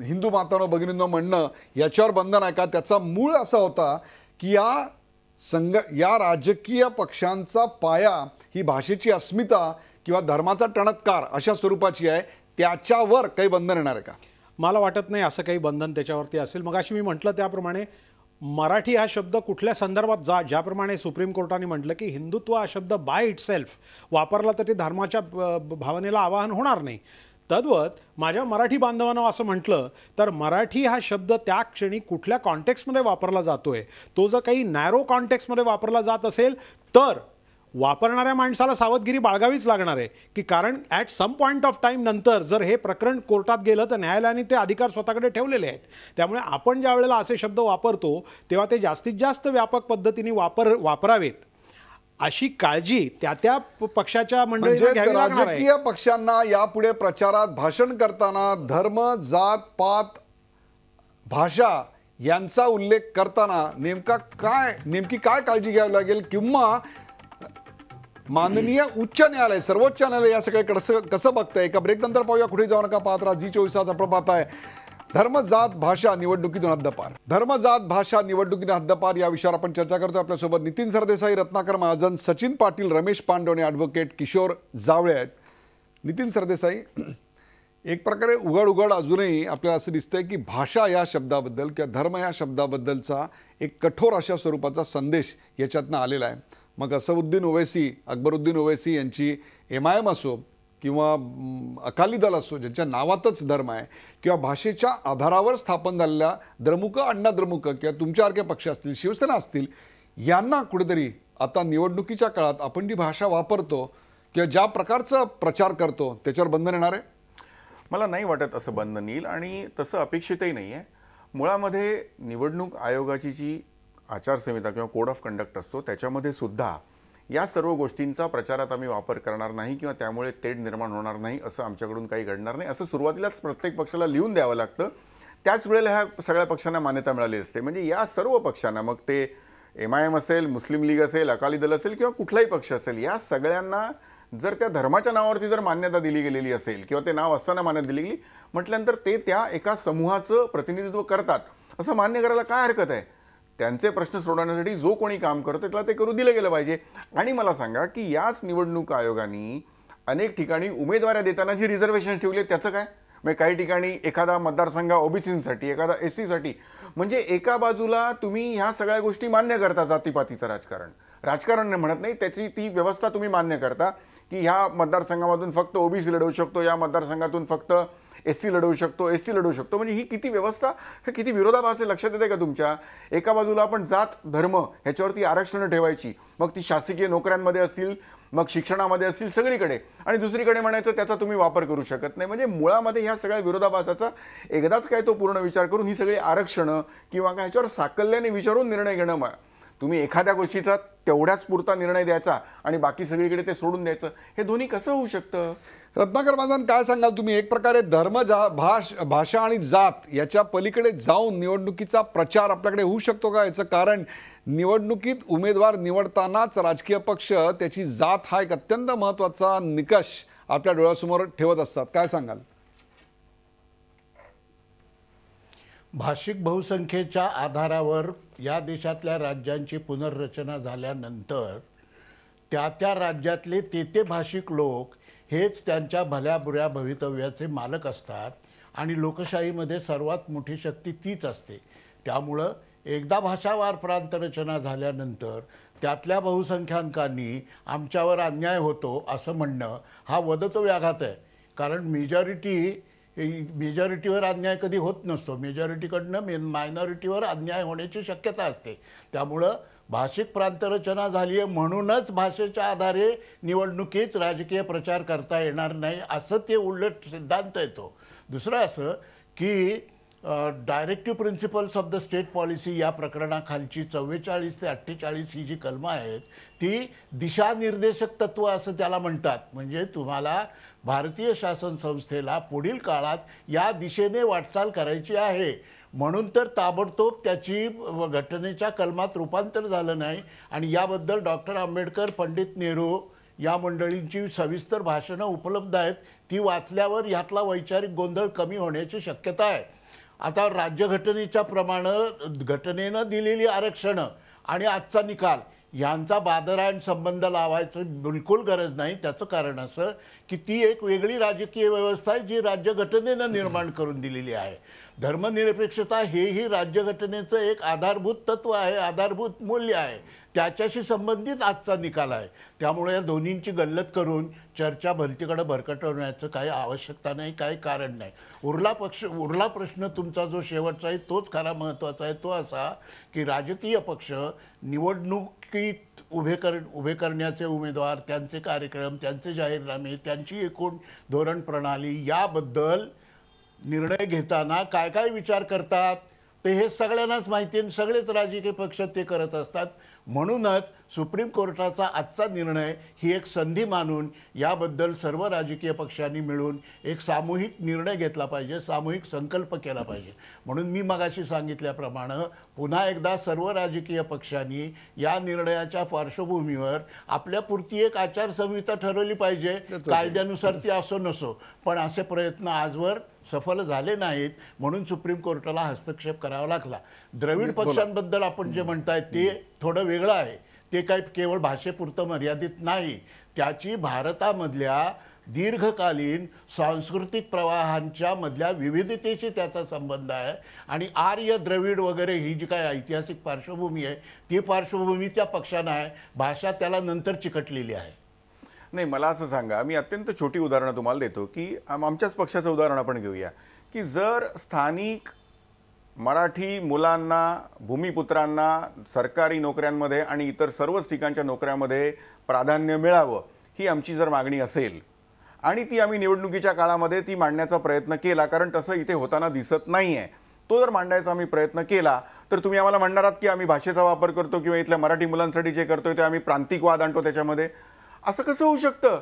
हिंदू मातांनो भगिनींनो म्हणणं याच्यावर बंधन आहे का? त्याचा मूळ असा होता की या राजकीय पक्षांचा पाया ही भाषेची अस्मिता किंवा धर्माचा टणत्कार अशा स्वरूपाची आहे, त्याच्यावर काही बंधन येणार आहे का? मला वाटत नाही असं काही बंधन त्याच्यावरती असेल. मगाशी मी म्हटलं त्याप्रमाणे मराठी हा शब्द कुठल्या संदर्भात ज्याप्रमाणे सुप्रीम कोर्टाने म्हटलं की हिंदुत्व हा शब्द बाय इटसेल्फ वापरला तर ते धर्माच्या भावनेला आवाहन होणार नाही. तद्वत माझ्या मराठी बांधवांना असं म्हटलं तर मराठी हा शब्द त्या क्षणी कुठल्या कॉन्टेक्स्टमध्ये वापरला जातोय तो जर काही नॅरो कॉन्टेक्स्टमध्ये वापरला जात असेल तर वापरणाऱ्या माणसाला सावधगिरी बाळगावीच लागणार आहे की कारण at some point of time नंतर जर हे प्रकरण कोर्टात गेलं तर न्यायालयाने ते अधिकार स्वतःकडे ठेवलेले आहेत. त्यामुळे आपण ज्या वेळेला असे शब्द वापरतो तेव्हा ते जास्तीत जास्त व्यापक पद्धतीने वापरावेत अशी काळजी त्या पक्षाच्या मंडळीने घ्यावी लागणार आहे. राजकीय पक्षांना यापुढे प्रचारात भाषण करताना धर्म, जात, पात, भाषा यांचा उल्लेख करताना नेमकी काय काळजी घ्यावी लागेल किंवा माननीय उच्च न्यायालय, सर्वोच्च न्यायालय या सगळ्याकडे कसं बघतंय? एका ब्रेक नंतर पाहूया. कुठे जाऊ नका, पाहत राहा G24 आपण पाहताय धर्म, जात, भाषा निवडणुकीतून हद्दपार. धर्म, जात, भाषा निवडणुकीने हद्दपार या विषयावर आपण चर्चा करतोय. आपल्यासोबत नितीन सरदेसाई, रत्नाकर महाजन, सचिन पाटील, रमेश पांडव आणि ॲडव्होकेट किशोर जावळे आहेत. नितीन सरदेसाई, एक प्रकारे उघड अजूनही आपल्याला असं दिसतंय की भाषा या शब्दाबद्दल किंवा धर्म या शब्दाबद्दलचा एक कठोर अशा स्वरूपाचा संदेश याच्यातनं आलेला आहे. मग असदुद्दीन ओवैसी, अकबरुद्दीन ओवैसी यांची MIM असो किंवा अकाली दल असो ज्यांच्या नावातच धर्म आहे किंवा भाषेच्या आधारावर स्थापन झालेल्या द्रमुक, अण्णा द्रमुक किंवा तुमच्यासारखे पक्ष असतील, शिवसेना असतील, यांना कुठेतरी आता निवडणुकीच्या काळात आपण जी भाषा वापरतो किंवा ज्या प्रकारचा प्रचार करतो त्याच्यावर बंधन येणार आहे? मला नाही वाटत असं बंधन येईल आणि तसं अपेक्षितही नाही आहे. मुळामध्ये निवडणूक आयोगाची जी आचारसंहिता किंवा कोड ऑफ कंडक्ट असतो त्याच्यामध्ये सुद्धा या सर्व गोष्टींचा प्रचारात आम्ही वापर करणार नाही किंवा त्यामुळे तेढ निर्माण होणार नाही असं आमच्याकडून काही घडणार नाही असं सुरुवातीलाच प्रत्येक पक्षाला लिहून द्यावं लागतं. त्याच वेळेला ह्या सगळ्या पक्षांना मान्यता मिळाली असते. म्हणजे या सर्व पक्षांना, मग ते MIM असेल, मुस्लिम लीग असेल, अकाली दल असेल किंवा कुठलाही पक्ष असेल, या सगळ्यांना जर त्या धर्माच्या नावावरती जर मान्यता दिली गेलेली असेल किंवा ते नाव असताना मान्यता दिली गेली म्हटल्यानंतर ते त्या एका समूहाचं प्रतिनिधित्व करतात असं मान्य करायला काय हरकत आहे? त्यांचे प्रश्न सोडवण्यासाठी जो कोणी काम करतो त्याला ते करू दिलं गेलं पाहिजे. आणि मला सांगा की याच निवडणूक आयोगाने अनेक ठिकाणी उमेदवाऱ्या देताना जी रिझर्वेशन ठेवली त्याचं काय? म्हणजे काही ठिकाणी एखादा मतदारसंघ ओबीसीसाठी, एखादा एससीसाठी, म्हणजे एका बाजूला तुम्ही ह्या सगळ्या गोष्टी मान्य करता, जातीपातीचं राजकारण म्हणत नाही, त्याची ती व्यवस्था तुम्ही मान्य करता की ह्या मतदारसंघामधून फक्त ओबीसी लढवू शकतो, या मतदारसंघातून फक्त एससी लढवू शकतो, एसटी लढवू शकतो. म्हणजे ही किती व्यवस्था, हे किती विरोधाभास आहे लक्षात येते का तुमच्या? एका बाजूला आपण जात धर्म ह्याच्यावरती आरक्षणं ठेवायची, मग ती शासकीय नोकऱ्यांमध्ये असतील, मग शिक्षणामध्ये असतील, सगळीकडे, आणि दुसरीकडे म्हणायचं त्याचा तुम्ही वापर करू शकत नाही. म्हणजे मुळामध्ये ह्या सगळ्या विरोधाभासाचा एकदाच काय तो पूर्ण विचार करून ही सगळी आरक्षणं किंवा काय ह्याच्यावर साकल्याने विचारून निर्णय घेणं, तुम्ही एखाद्या गोष्टीचा तेवढ्याच पुरता निर्णय द्यायचा आणि बाकी सगळीकडे ते सोडून द्यायचं, हे दोन्ही कसं होऊ शकतं? रत्नाकर महाजन, काय सांगाल तुम्ही? एक प्रकारे धर्म, भाषा आणि जात याच्या पलीकडे जाऊन निवडणुकीचा प्रचार आपल्याकडे होऊ शकतो का? याचं कारण निवडणुकीत उमेदवार निवडतानाच राजकीय पक्ष त्याची जात हा एक अत्यंत महत्त्वाचा निकष आपल्या डोळ्यासमोर ठेवत असतात. काय सांगाल? भाषिक बहुसंख्येच्या आधारावर या देशातल्या राज्यांची पुनर्रचना झाल्यानंतर त्या राज्यातले ते भाषिक लोक हेच त्यांच्या भल्या बुऱ्या भवितव्याचे मालक असतात आणि लोकशाहीमध्ये सर्वात मोठी शक्ती तीच असते. त्यामुळं एकदा भाषावार प्रांतरचना झाल्यानंतर त्यातल्या बहुसंख्याकांनी आमच्यावर अन्याय होतो असं म्हणणं हा वदतव्याघात आहे. कारण मेजॉरिटीवर अन्याय कधी होत नसतो, मेजॉरिटीकडनं मायनॉरिटीवर अन्याय होण्याची शक्यता असते. त्यामुळं भाषिक प्रांतरचना झाली आहे म्हणूनच भाषेच्या आधारे निवडणुकीत राजकीय प्रचार करता येणार नाही असं ते उलट सिद्धांत येतो. दुसरं असं की directive principles of the state policy या प्रकरणाखालची 44 ते 48 ही जी कलमं आहेत ती दिशानिर्देशक तत्व असं त्याला म्हणतात. म्हणजे तुम्हाला भारतीय शासन संस्थेला पुढील काळात या दिशेने वाटचाल करायची आहे म्हणून तर ताबडतोब त्याची घटनेच्या कलमात रूपांतर झालं नाही. आणि याबद्दल डॉक्टर आंबेडकर, पंडित नेहरू या मंडळींची सविस्तर भाषणं उपलब्ध आहेत, ती वाचल्यावर ह्यातला वैचारिक गोंधळ कमी होण्याची शक्यता आहे. आता राज्यघटनेच्या घटनेनं दिलेली आरक्षणं आणि आजचा निकाल यांचा बादरायण संबंध लावायचं बिलकुल गरज नाही. त्याचं कारण असं की ती एक वेगळी राजकीय व्यवस्था आहे जी राज्यघटनेनं निर्माण करून दिलेली आहे. धर्मनिरपेक्षता हेही राज्यघटनेचं एक आधारभूत तत्व आहे, आधारभूत मूल्य आहे, त्याच्याशी संबंधित आजचा निकाल आहे. त्यामुळे या दोन्हींची गल्लत करून चर्चा भलतीकडे भरकटवण्याचं काही आवश्यकता नाही, काही कारण नाही. उरला प्रश्न तुमचा जो शेवटचा आहे तोच खरा महत्त्वाचा आहे. तो असा की राजकीय पक्ष निवडणुकीत उभे करण्याचे उमेदवार, त्यांचे कार्यक्रम, त्यांचे जाहीरनामे, त्यांची एकूण धोरण प्रणाली याबद्दल निर्णय घेताना काय काय विचार करतात ते हे सगळ्यांनाच माहिती आहे. सगळेच राजकीय पक्ष ते करत असतात. म्हणूनच सुप्रीम कोर्टाचा आजचा निर्णय ही एक संधी मानून याबद्दल सर्व राजकीय पक्षांनी मिळून एक सामूहिक निर्णय घेतला पाहिजे, सामूहिक संकल्प केला पाहिजे. म्हणून मी मगाशी सांगितल्याप्रमाणे पुन्हा एकदा सर्व राजकीय पक्षांनी या निर्णयाच्या पार्श्वभूमीवर आपल्यापुरती एक आचारसंहिता ठरवली पाहिजे. कायद्यानुसार ती असो नसो, पण असे प्रयत्न आजवर सफल झाले नाहीत म्हणून सुप्रीम कोर्टाला हस्तक्षेप करावा लागला. द्रविड पक्षांबद्दल आपण जे म्हणताय ते थोडं वेगळं आहे. ते काही केवळ भाषेपुरतं मर्यादित नाही, त्याची भारतामधल्या दीर्घकालीन सांस्कृतिक प्रवाहांच्या मधल्या विविधतेशी त्याचा संबंध आहे. आणि आर्य, द्रविड वगैरे ही जी काय ऐतिहासिक पार्श्वभूमी आहे ती पार्श्वभूमी त्या पक्षानं आहे. भाषा त्याला नंतर चिकटलेली आहे. नाही, मला असं सांगा, मी अत्यंत छोटी उदाहरणं तुम्हाला देतो की आमच्याच पक्षाचं उदाहरण आपण घेऊया की जर स्थानिक मराठी मुलांना, भूमिपुत्रांना सरकारी नोकऱ्यांमध्ये आणि इतर सर्वच ठिकाणच्या नोकऱ्यांमध्ये प्राधान्य मिळावं ही आमची जर मागणी असेल आणि ती आम्ही निवडणुकीच्या काळामध्ये ती मांडण्याचा प्रयत्न केला, कारण तसं इथे होताना दिसत नाही आहे, तो जर मांडायचा आम्ही प्रयत्न केला तर तुम्ही आम्हाला म्हणणार आहात की आम्ही भाषेचा वापर करतो किंवा इथल्या मराठी मुलांसाठी जे करतोय ते आम्ही प्रांतिकवाद आणतो त्याच्यामध्ये. असं कसं होऊ शकतं?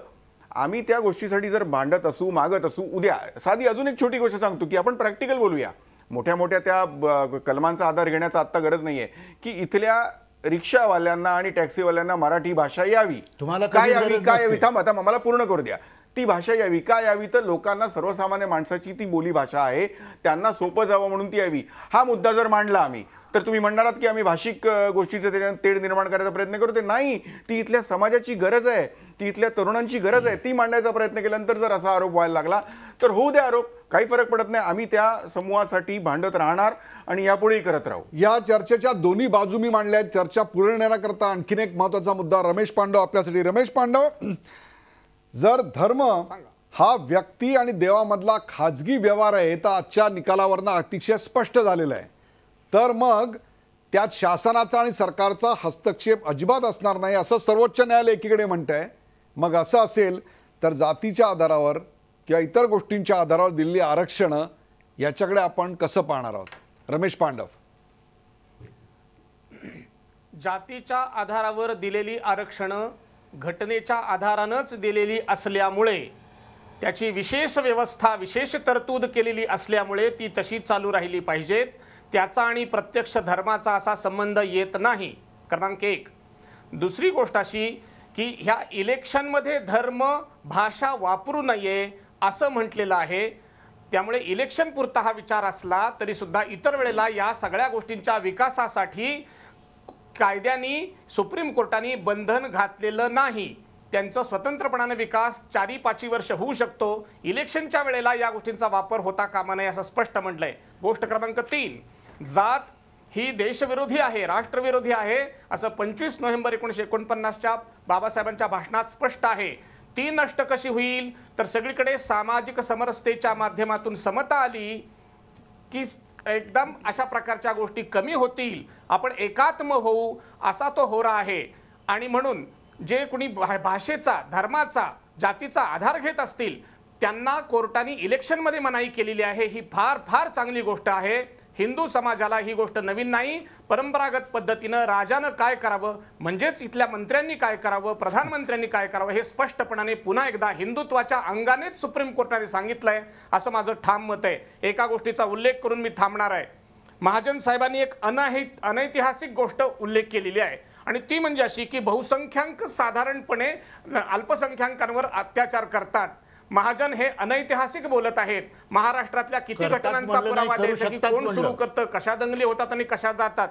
आम्ही त्या गोष्टीसाठी जर मांडत असू, मागत असू, उद्या साधी अजून एक छोटी गोष्ट सांगतो की आपण प्रॅक्टिकल बोलूया. मोठ्या मोठ्या त्या कलमांचा आधार घेण्याचा आत्ता गरज नाहीये की इथल्या रिक्षावाल्यांना आणि टॅक्सीवाल्यांना मराठी भाषा यावी. तुम्हाला काय यावी, काय यावी, थांबा मला पूर्ण करू द्या. ती भाषा यावी, काय यावी तर लोकांना, सर्वसामान्य माणसाची ती बोली भाषा आहे, त्यांना सोपं जावं म्हणून ती यावी. हा मुद्दा जर मांडला आम्ही तर तुम्ही म्हणणार आहात की आम्ही भाषिक गोष्टीचं तेढ निर्माण करायचा प्रयत्न करतो. नाही, ती इथल्या समाजाची गरज आहे, ती इथल्या तरुणांची गरज आहे. ती मांडायचा प्रयत्न केल्यानंतर जर असा आरोप व्हायला लागला तर होऊ द्या आरोप. काही फरक पडत नाही, आम्ही त्या समूहासाठी भांडत राहणार आणि यापुढेही करत राहू. या चर्चेच्या दोन्ही बाजू मी मांडल्या आहेत. चर्चा पूर्ण करता आणखीन एक महत्वाचा मुद्दा रमेश पांडव आपल्यासाठी. रमेश पांडव, जर धर्म हा व्यक्ती आणि देवामधला खाजगी व्यवहार आहे तर आजच्या निकालावरनं अतिशय स्पष्ट झालेलं आहे, तर मग त्यात शासनाचा आणि सरकारचा हस्तक्षेप अजिबात असणार नाही असं सर्वोच्च न्यायालय एकीकडे म्हणत आहे. मग असं असेल तर जातीच्या आधारावर किंवा इतर गोष्टींच्या आधारावर दिलेली आरक्षणं याच्याकडे आपण कसं पाहणार आहोत? रमेश पांडव. जातीच्या आधारावर दिलेली आरक्षणं घटनेच्या आधारानंच दिलेली असल्यामुळे, त्याची विशेष व्यवस्था विशेष तरतूद केलेली असल्यामुळे ती तशी चालू राहिली पाहिजेत. त्याचा आणि प्रत्यक्ष धर्माचा असा संबंध येत नाही, क्रमांक 1. दुसरी गोष्ट अशी की ह्या इलेक्शनमध्ये धर्म भाषा वापरू नये असं म्हटलेलं आहे. त्यामुळे इलेक्शन पुरता हा विचार असला तरी सुद्धा इतर वेळेला या सगळ्या गोष्टींच्या विकासासाठी कायद्याने सुप्रीम कोर्टाने बंधन घातलेलं नाही. त्यांचं स्वतंत्रपणाने विकास 4-5 वर्ष होऊ शकतो. इलेक्शनच्या वेळेला या गोष्टींचा वापर होता कामा नये असं स्पष्ट म्हटलंय. गोष्ट क्रमांक 3, जात ही देशविरोधी आहे, राष्ट्रविरोधी आहे असं 25 नोव्हेंबर 1949च्या बाबासाहेबांच्या भाषणात स्पष्ट आहे. ती नष्ट कशी होईल तर सगळीकडे सामाजिक समरसतेच्या माध्यमातून समता आली की एकदम अशा प्रकारच्या गोष्टी कमी होतील, आपण एकात्म होऊ असा तो होरा आहे. आणि म्हणून जे कोणी भाषेचा, धर्माचा, जातीचा आधार घेत असतील त्यांना कोर्टाने इलेक्शनमध्ये मनाई केलेली आहे. ही फार फार चांगली गोष्ट आहे. हिंदू समाजाला ही गोष्ट नवीन नाही. परंपरागत पद्धतीनं राजानं काय करावं, म्हणजेच इथल्या मंत्र्यांनी काय करावं, प्रधानमंत्र्यांनी काय करावं हे स्पष्टपणाने पुन्हा एकदा हिंदुत्वाच्या अंगानेच सुप्रीम कोर्टाने सांगितलंय असं माझं ठाम मत आहे. एका गोष्टीचा उल्लेख करून मी थांबणार आहे. महाजन साहेबांनी एक अनैतिहासिक गोष्ट उल्लेख केलेली आहे आणि ती म्हणजे अशी की बहुसंख्याक साधारणपणे अल्पसंख्याकांवर अत्याचार करतात. महाजन हे अनैतिहासिक बोलत आहेत. महाराष्ट्रातल्या किती घटनांचा पुरावा द्यायचा की कोण सुरू करतं, कशा दंगली होतात आणि कशा जातात.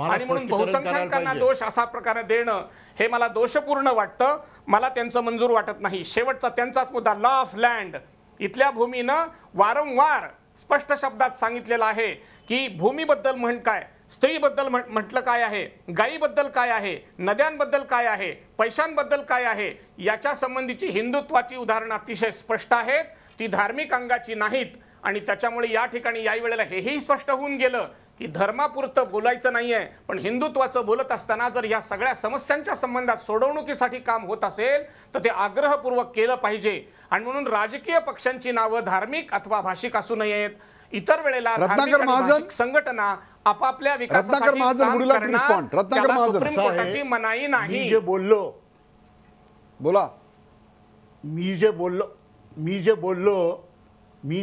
आणि म्हणून बहुसंख्याकांना दोष असा प्रकारे देणं हे मला दोषपूर्ण वाटतं. मला त्यांचं मंजूर वाटत नाही. शेवटचा त्यांचाच मुद्दा लॉ ऑफ लँड. इथल्या भूमीनं वारंवार स्पष्ट शब्दात सांगितलेलं आहे की भूमीबद्दल म्हण काय, स्त्रीबद्दल म्हटलं काय आहे, गायीबद्दल काय आहे, नद्यांबद्दल काय आहे, पैशांबद्दल काय आहे, याच्या संबंधीची हिंदुत्वाची उदाहरणं अतिशय स्पष्ट आहेत. ती धार्मिक अंगाची नाहीत. आणि त्याच्यामुळे या ठिकाणी याही वेळेला हेही स्पष्ट होऊन गेलं की धर्मापुरतं बोलायचं नाहीये, पण हिंदुत्वाचं बोलत असताना जर या सगळ्या समस्यांच्या संबंधात सोडवणुकीसाठी काम होत असेल तर ते आग्रहपूर्वक केलं पाहिजे. आणि म्हणून राजकीय पक्षांची नावं धार्मिक अथवा भाषिक असू नयेत. इतर वेळेला धार्मिक आणि भाषिक संघटना आपापल्या विकासासाठी काम करणार, त्याला सुप्रीम कोर्टाची मनाई नाही. मी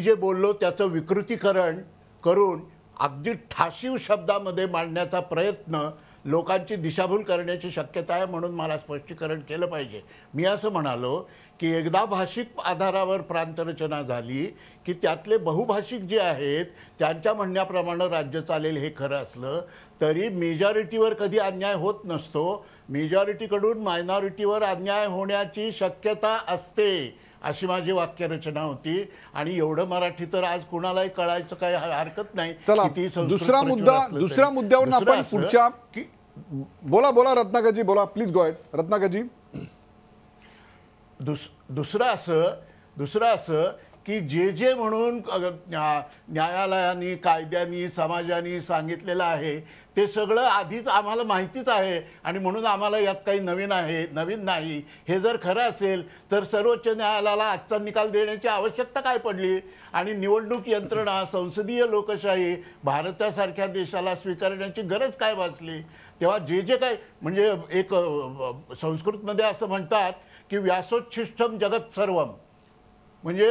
जे बोललो त्याचं विकृतीकरण करून अगदी ठाशीव शब्दामध्ये मांडण्याचा प्रयत्न लोकांची दिशाभूल करण्याची शक्यता आहे, म्हणून मला स्पष्टीकरण केलं पाहिजे. मी असं म्हणालो की एकदा भाषिक आधारावर प्रांतरचना झाली की त्यातले बहुभाषिक जे आहेत त्यांच्या म्हणण्याप्रमाणे राज्य चालेल हे खरं असलं तरी मेजॉरिटीवर कधी अन्याय होत नसतो. मेजॉरिटीकडून मायनॉरिटीवर अन्याय होण्याची शक्यता असते अशी माझी वाक्यरचना होती. आणि एवढं मराठी तर आज कुणालाही कळायचं काही हरकत नाही. दुसऱ्या मुद्द्यावर आपण पुढच्या बोला रत्नाकरजी, बोला प्लीज गो अहेड रत्नाकरजी. दुसरं असं की जे म्हणून न्यायालयाने, कायद्याने, समाजाने सांगितलेलं आहे ते सगळं आधीच आम्हाला माहितीच आहे आणि म्हणून आम्हाला यात काही नवीन नाही. हे जर खरं असेल तर सर्वोच्च न्यायालयाला आजचा निकाल देण्याची आवश्यकता काय पडली. आणि निवडणूक यंत्रणा, संसदीय लोकशाही भारतासारख्या देशाला स्वीकारण्याची गरज काय भासली. तेव्हा जे काय म्हणजे एक संस्कृतमध्ये असं म्हणतात की व्यासोच्छिष्टम जगत सर्वम, म्हणजे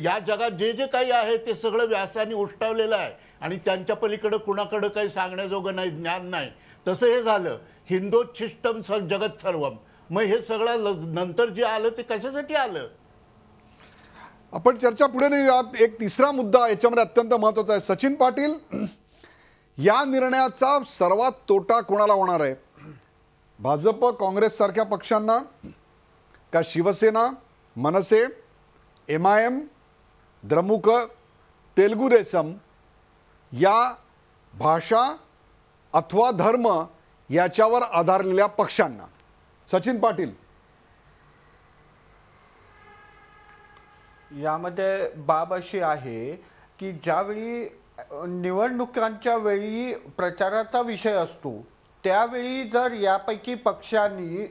या जगात जे काही आहे ते सगळं व्यासाने उष्टावलेलं आहे आणि त्यांच्या पलीकडं कुणाकडं काही सांगण्याजोगं नाही, ज्ञान नाही. तसं हे झालं हिंदोच्छिष्टम जगत सर्वम. मग हे सगळं नंतर जे आलं ते कशासाठी आलं. आपण चर्चा पुढे नेऊयात. एक तिसरा मुद्दा याच्यामध्ये अत्यंत महत्त्वाचा आहे. सचिन पाटील, या निर्णयाचा सर्वात तोटा कोणाला होणार आहे? भाजप, काँग्रेस सारख्या पक्षांना का शिवसेना, मनसे, MIM, द्रमुक तेलुगू देसम या भाषा अथवा धर्म याच्यावर आधारलेल्या पक्षांना. सचिन पाटील. यामध्ये बाब अशी आहे की ज्यावेळी निवडणुकांच्या वेळी प्रचाराचा विषय असतो त्यावेळी जर यापैकी पक्षांनी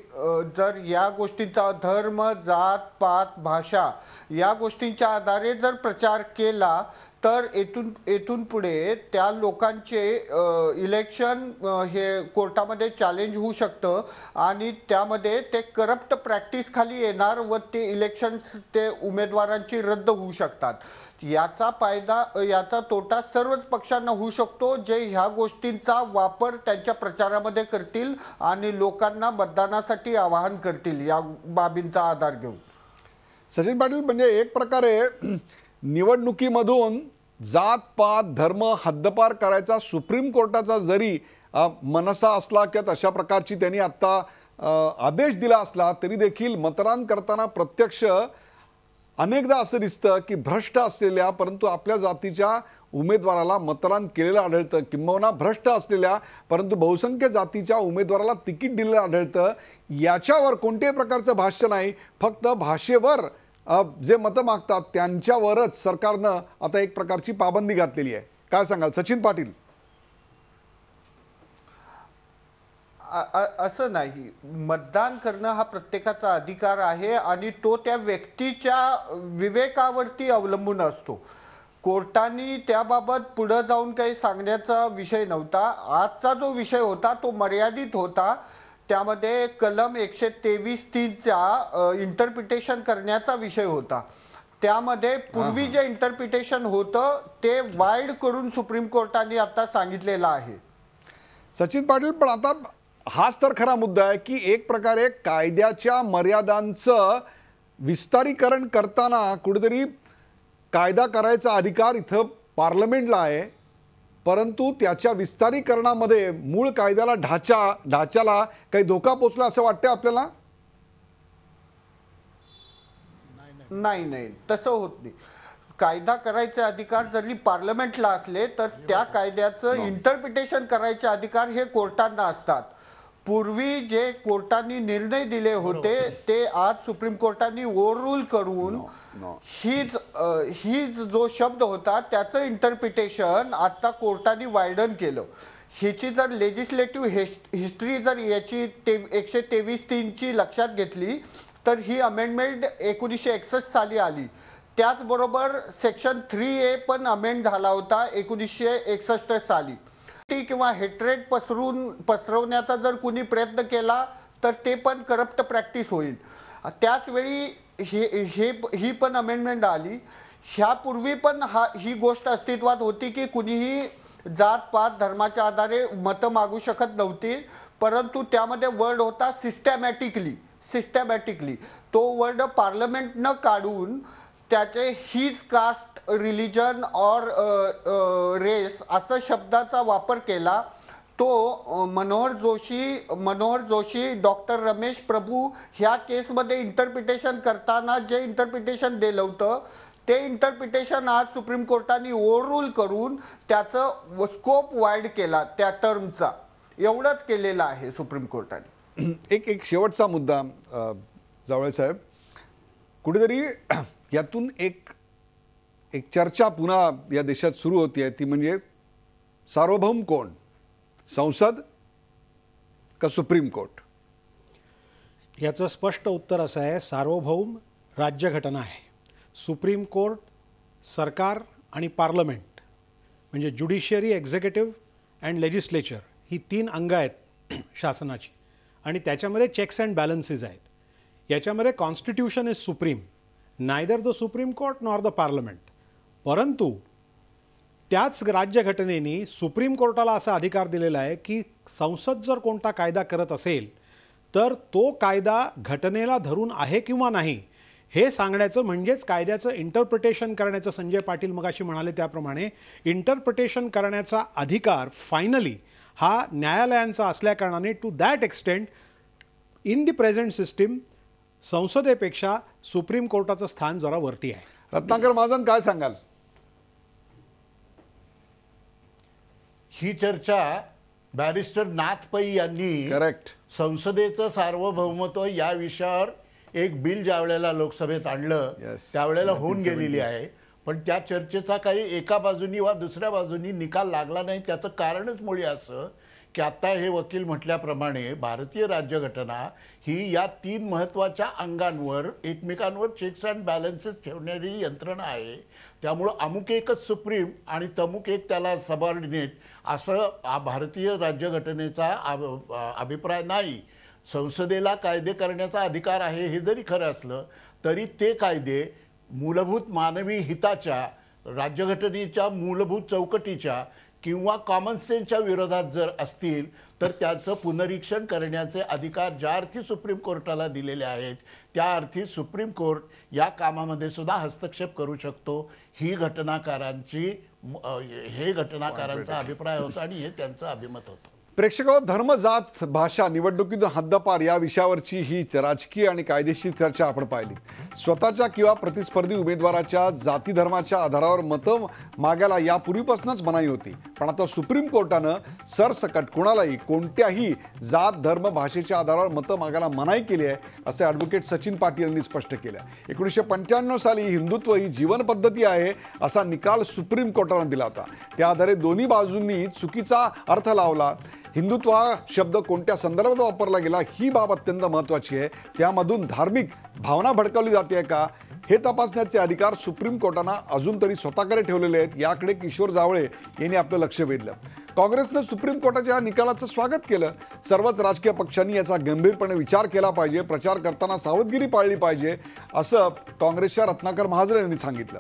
जर या गोष्टींचा धर्म, जात, पात, भाषा या गोष्टींच्या आधारे जर प्रचार केला तर येथून पुढे त्या लोकांचे इलेक्शन हे कोर्टामध्ये चॅलेंज होऊ शकतं आणि त्यामध्ये ते करप्ट प्रॅक्टिस खाली येणार व ते इलेक्शन्स ते उमेदवारांची रद्द होऊ शकतात. याचा फायदा याचा तोटा सर्वच पक्षांना होऊ शकतो जे ह्या गोष्टींचा वापर त्यांच्या प्रचारामध्ये करतील आणि लोकांना मतदानासाठी आवाहन करतील या बाबींचा आधार घेऊन. सचिन पाटील, म्हणजे एक प्रकारे निवडणुकीमधून जात पात धर्म हद्दपार करायचा सुप्रीम कोर्टाचा जरी मनसा असला किंवा तशा प्रकारची त्यांनी आत्ता आदेश दिला असला तरी देखील मतदान करताना प्रत्यक्ष अनेकदा असं दिसतं की भ्रष्ट असलेल्या परंतु आपल्या जातीच्या उमेदवाराला मतदान केलेलं आढळतं, किंबहुना भ्रष्ट असलेल्या परंतु बहुसंख्य जातीच्या उमेदवाराला तिकीट दिलेलं आढळतं. याच्यावर कोणत्याही प्रकारचं भाष्य नाही, फक्त भाषेवर जे मतं मागतात त्यांच्यावरच सरकारनं आता एक प्रकारची पाबंदी घातलेली आहे. काय सांगाल सचिन पाटील? असं नाही, मतदान करणं हा प्रत्येकाचा अधिकार आहे आणि तो त्या व्यक्तीच्या विवेकावरती अवलंबून असतो. कोर्टाने त्याबाबत पुढे जाऊन काही सांगण्याचा विषय नव्हता. आजचा जो विषय होता तो मर्यादित होता. त्यामध्ये कलम 123(3)चा इंटरप्रिटेशन करण्याचा विषय होता. त्यामध्ये पूर्वी जे इंटरप्रिटेशन होतं ते वाईड करून सुप्रीम कोर्टाने आता सांगितलेलं आहे. सचिन पाटील, पण आता हाच तर खरा मुद्दा आहे की एक प्रकारे कायद्याच्या मर्यादांचं विस्तारीकरण करताना कुठेतरी कायदा करायचा अधिकार इथं पार्लमेंटला आहे, परंतु त्याच्या विस्तारीकरणामध्ये मूळ कायद्याला ढाच्याला काही धोका पोचला असं वाटतं आपल्याला? नाही, तसं होत नाही. कायदा करायचे अधिकार जरी पार्लमेंटला असले तर त्या कायद्याचं इंटरप्रिटेशन करायचे अधिकार हे कोर्टांना असतात. पूर्वी जे कोर्टांनी निर्णय दिले होते ते आज सुप्रीम कोर्टाने ओव्हररूल करून हीच जो शब्द होता त्याचं इंटरप्रिटेशन आता कोर्टाने वायडन केलं. हिची जर लेजिस्लेटिव्ह हिस्ट्री जर याची 123(3)ची लक्षात घेतली तर ही अमेंडमेंट 1961 साली आली. त्याचबरोबर सेक्शन 3A पण अमेंड झाला होता 1961 साली. किंवा हेट्रेड पसरवण्याचा जर कुणी प्रयत्न केला तर ते पण करप्ट प्रॅक्टिस होईल. त्याच वेळी ही पण अमेंडमेंट आली. ह्यापूर्वी पण ही गोष्ट अस्तित्वात होती की कुणीही जात पात धर्माच्या आधारे मतं मागू शकत नव्हती, परंतु त्यामध्ये वर्ड होता सिस्टमॅटिकली. तो वर्ड पार्लमेंटनं काढून त्याचे हीच कास्ट, रिलिजन और रेस असं शब्दाचा वापर केला. तो मनोहर जोशी डॉक्टर रमेश प्रभू ह्या केसमध्ये इंटरप्रिटेशन करताना जे इंटरप्रिटेशन दिलं होतं ते इंटरप्रिटेशन आज सुप्रीम कोर्टाने ओव्हररूल करून त्याचं स्कोप वाईड केला त्या टर्मचा. एवढंच केलेलं आहे सुप्रीम कोर्टाने. एक शेवटचा मुद्दा जावळे साहेब, कुठेतरी यातून एक चर्चा पुन्हा या देशात सुरू होती, ती म्हणजे सार्वभौम कोण, संसद का सुप्रीम कोर्ट? याचं स्पष्ट उत्तर असं आहे, सार्वभौम राज्यघटना आहे. सुप्रीम कोर्ट सरकार आणि पार्लमेंट म्हणजे ज्युडिशियरी, एक्झिक्युटिव्ह अँड लेजिस्लेचर ही 3 अंगं आहेत शासनाची आणि त्याच्यामध्ये चेक्स अँड बॅलन्सेस आहेत. याच्यामध्ये constitution is supreme, neither the supreme court nor the parliament. परंतु त्याच राज्यघटनेने सुप्रीम कोर्टाला असा अधिकार दिलेला आहे की संसद जर कोणता कायदा करत असेल तर तो कायदा घटनेला धरून आहे किंवा नाही हे सांगण्याचं म्हणजेच कायद्याचं इंटरप्रिटेशन करण्याचं, संजय पाटील मगाशी म्हणाले त्याप्रमाणे इंटरप्रिटेशन करण्याचा अधिकार फायनली हा न्यायालयांचा असल्याकारणाने to that extent in the present system संसदेपेक्षा सुप्रीम कोर्टाचं स्थान जरा वरती आहे. रत्नाकर महाजन, काय सांगाल? ही चर्चा बॅरिस्टर नाथ पै यांनी करेक्ट संसदेचं सार्वभौमत्व या विषयावर एक बिल ज्या वेळेला लोकसभेत आणलं Yes. त्यावेळेला होऊन गेलेली आहे. पण त्या चर्चेचा काही एका बाजूनी वा दुसऱ्या बाजूनी निकाल लागला नाही. त्याचं कारणच मुळी असं की आता हे वकील म्हटल्याप्रमाणे भारतीय राज्यघटना ही या 3 महत्त्वाच्या अंगांवर एकमेकांवर चेक्स अँड बॅलन्सेस ठेवणारी यंत्रणा आहे. त्यामुळं अमुक एकच सुप्रीम आणि तमुक एक त्याला सबऑर्डिनेट असं भारतीय राज्यघटनेचा अभिप्राय नाही. संसदेला कायदे करण्याचा अधिकार आहे हे जरी खरं असलं तरी ते कायदे मूलभूत मानवी हिताच्या, राज्यघटनेच्या मूलभूत चौकटीच्या किंवा कॉमन सेन्सच्या विरोधात जर असतील तर त्याचं पुनरीक्षण करण्याचे अधिकार ज्या अर्थी सुप्रीम कोर्टाला दिलेले आहेत त्या अर्थी सुप्रीम कोर्ट या कामामध्ये सुद्धा हस्तक्षेप करू शकतो. ही घटनाकारांचा अभिप्राय होता आणि हे त्यांचं अभिमत होतं. प्रेक्षक, धर्म, जात, भाषा, निवडणुकीतून हद्दपार या विषयावरची ही राजकीय आणि कायदेशीर चर्चा आपण पाहिली. स्वतःच्या किंवा प्रतिस्पर्धी उमेदवाराच्या जाती धर्माच्या आधारावर मतं मागायला यापूर्वीपासूनच मनाई होती. पण आता सुप्रीम कोर्टानं सरसकट कोणालाही कोणत्याही जात, धर्म, भाषेच्या आधारावर मतं मागायला मनाई केली आहे असे ॲडव्होकेट सचिन पाटील यांनी स्पष्ट केलं. 1995 साली हिंदुत्व ही जीवन पद्धती आहे असा निकाल सुप्रीम कोर्टानं दिला होता. त्या आधारे दोन्ही बाजूंनी चुकीचा अर्थ लावला. हिंदुत्व हा शब्द कोणत्या संदर्भात वापरला गेला ही बाब अत्यंत महत्त्वाची आहे. त्यामधून धार्मिक भावना भडकवली जाते का हे तपासण्याचे अधिकार सुप्रीम कोर्टानं अजून तरी स्वतःकडे ठेवलेले आहेत. याकडे किशोर जावळे यांनी आपलं लक्ष वेधलं. काँग्रेसनं सुप्रीम कोर्टाच्या या निकालाचं स्वागत केलं. सर्वच राजकीय पक्षांनी याचा गंभीरपणे विचार केला पाहिजे, प्रचार करताना सावधगिरी पाळली पाहिजे असं काँग्रेसच्या रत्नाकर महाजन यांनी सांगितलं.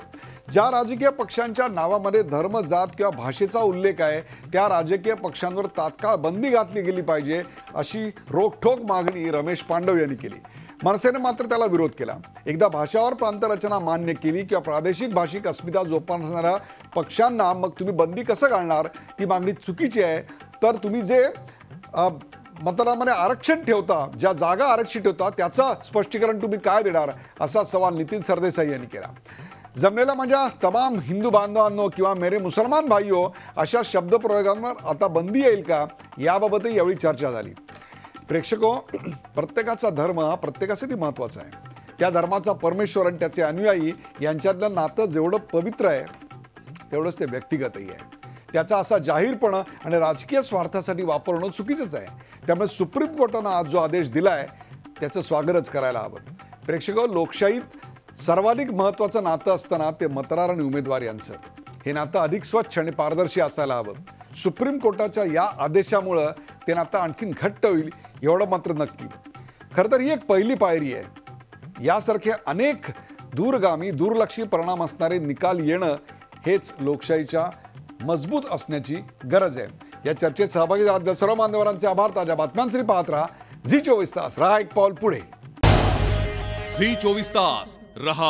ज्या राजकीय पक्षांच्या नावामध्ये धर्म, जात किंवा भाषेचा उल्लेख आहे त्या राजकीय पक्षांवर तात्काळ बंदी घातली गेली पाहिजे अशी रोखठोक मागणी रमेश पांडव यांनी केली. मनसेने मात्र त्याला विरोध केला. एकदा भाषावर प्रांतरचना मान्य केली किंवा प्रादेशिक भाषिक अस्मिता जोपासणाऱ्या पक्षांना मग तुम्ही बंदी कसं घालणार, ती मागणी चुकीची आहे. तर तुम्ही जे मतदारामध्ये आरक्षण ठेवता, ज्या जागा आरक्षित ठेवता त्याचं स्पष्टीकरण तुम्ही काय देणार असा सवाल नितीन सरदेसाई यांनी केला. जमलेला माझ्या तमाम हिंदू बांधवांनो किंवा मेरे मुसलमान भाईयो अशा शब्दप्रयोगांवर आता बंदी येईल का याबाबतही यावेळी चर्चा झाली. प्रेक्षको, प्रत्येकाचा धर्म हा प्रत्येकासाठी महत्त्वाचा आहे. त्या धर्माचा परमेश्वर आणि त्याचे अनुयायी यांच्यातलं नातं जेवढं पवित्र आहे तेवढंच ते व्यक्तिगतही आहे. त्याचा असा जाहीरपणा आणि राजकीय स्वार्थासाठी वापरणं चुकीचंच आहे. त्यामुळे सुप्रीम कोर्टानं आज जो आदेश दिला आहे त्याचं स्वागतच करायला हवं. प्रेक्षको, लोकशाहीत सर्वाधिक महत्त्वाचं नातं असताना ते मतदार आणि उमेदवार यांचं. हे नातं अधिक स्वच्छ आणि पारदर्शी असायला हवं. सुप्रीम कोर्टाच्या या आदेशामुळं ते नातं आणखीन घट्ट होईल एवढं मात्र नक्की. खरं तर ही एक पहिली पायरी आहे. यासारखे अनेक दूरगामी दुर्लक्षी परिणाम असणारे निकाल येणं हेच लोकशाहीच्या मजबूत असण्याची गरज आहे. या चर्चेत सहभागी झालेल्या सर्व मान्यवरांचे आभार. ताज्या बातम्यांसाठी पाहत राहा झी 24 तास. राहा एक पाऊल पुढे. झी 24 तास रहा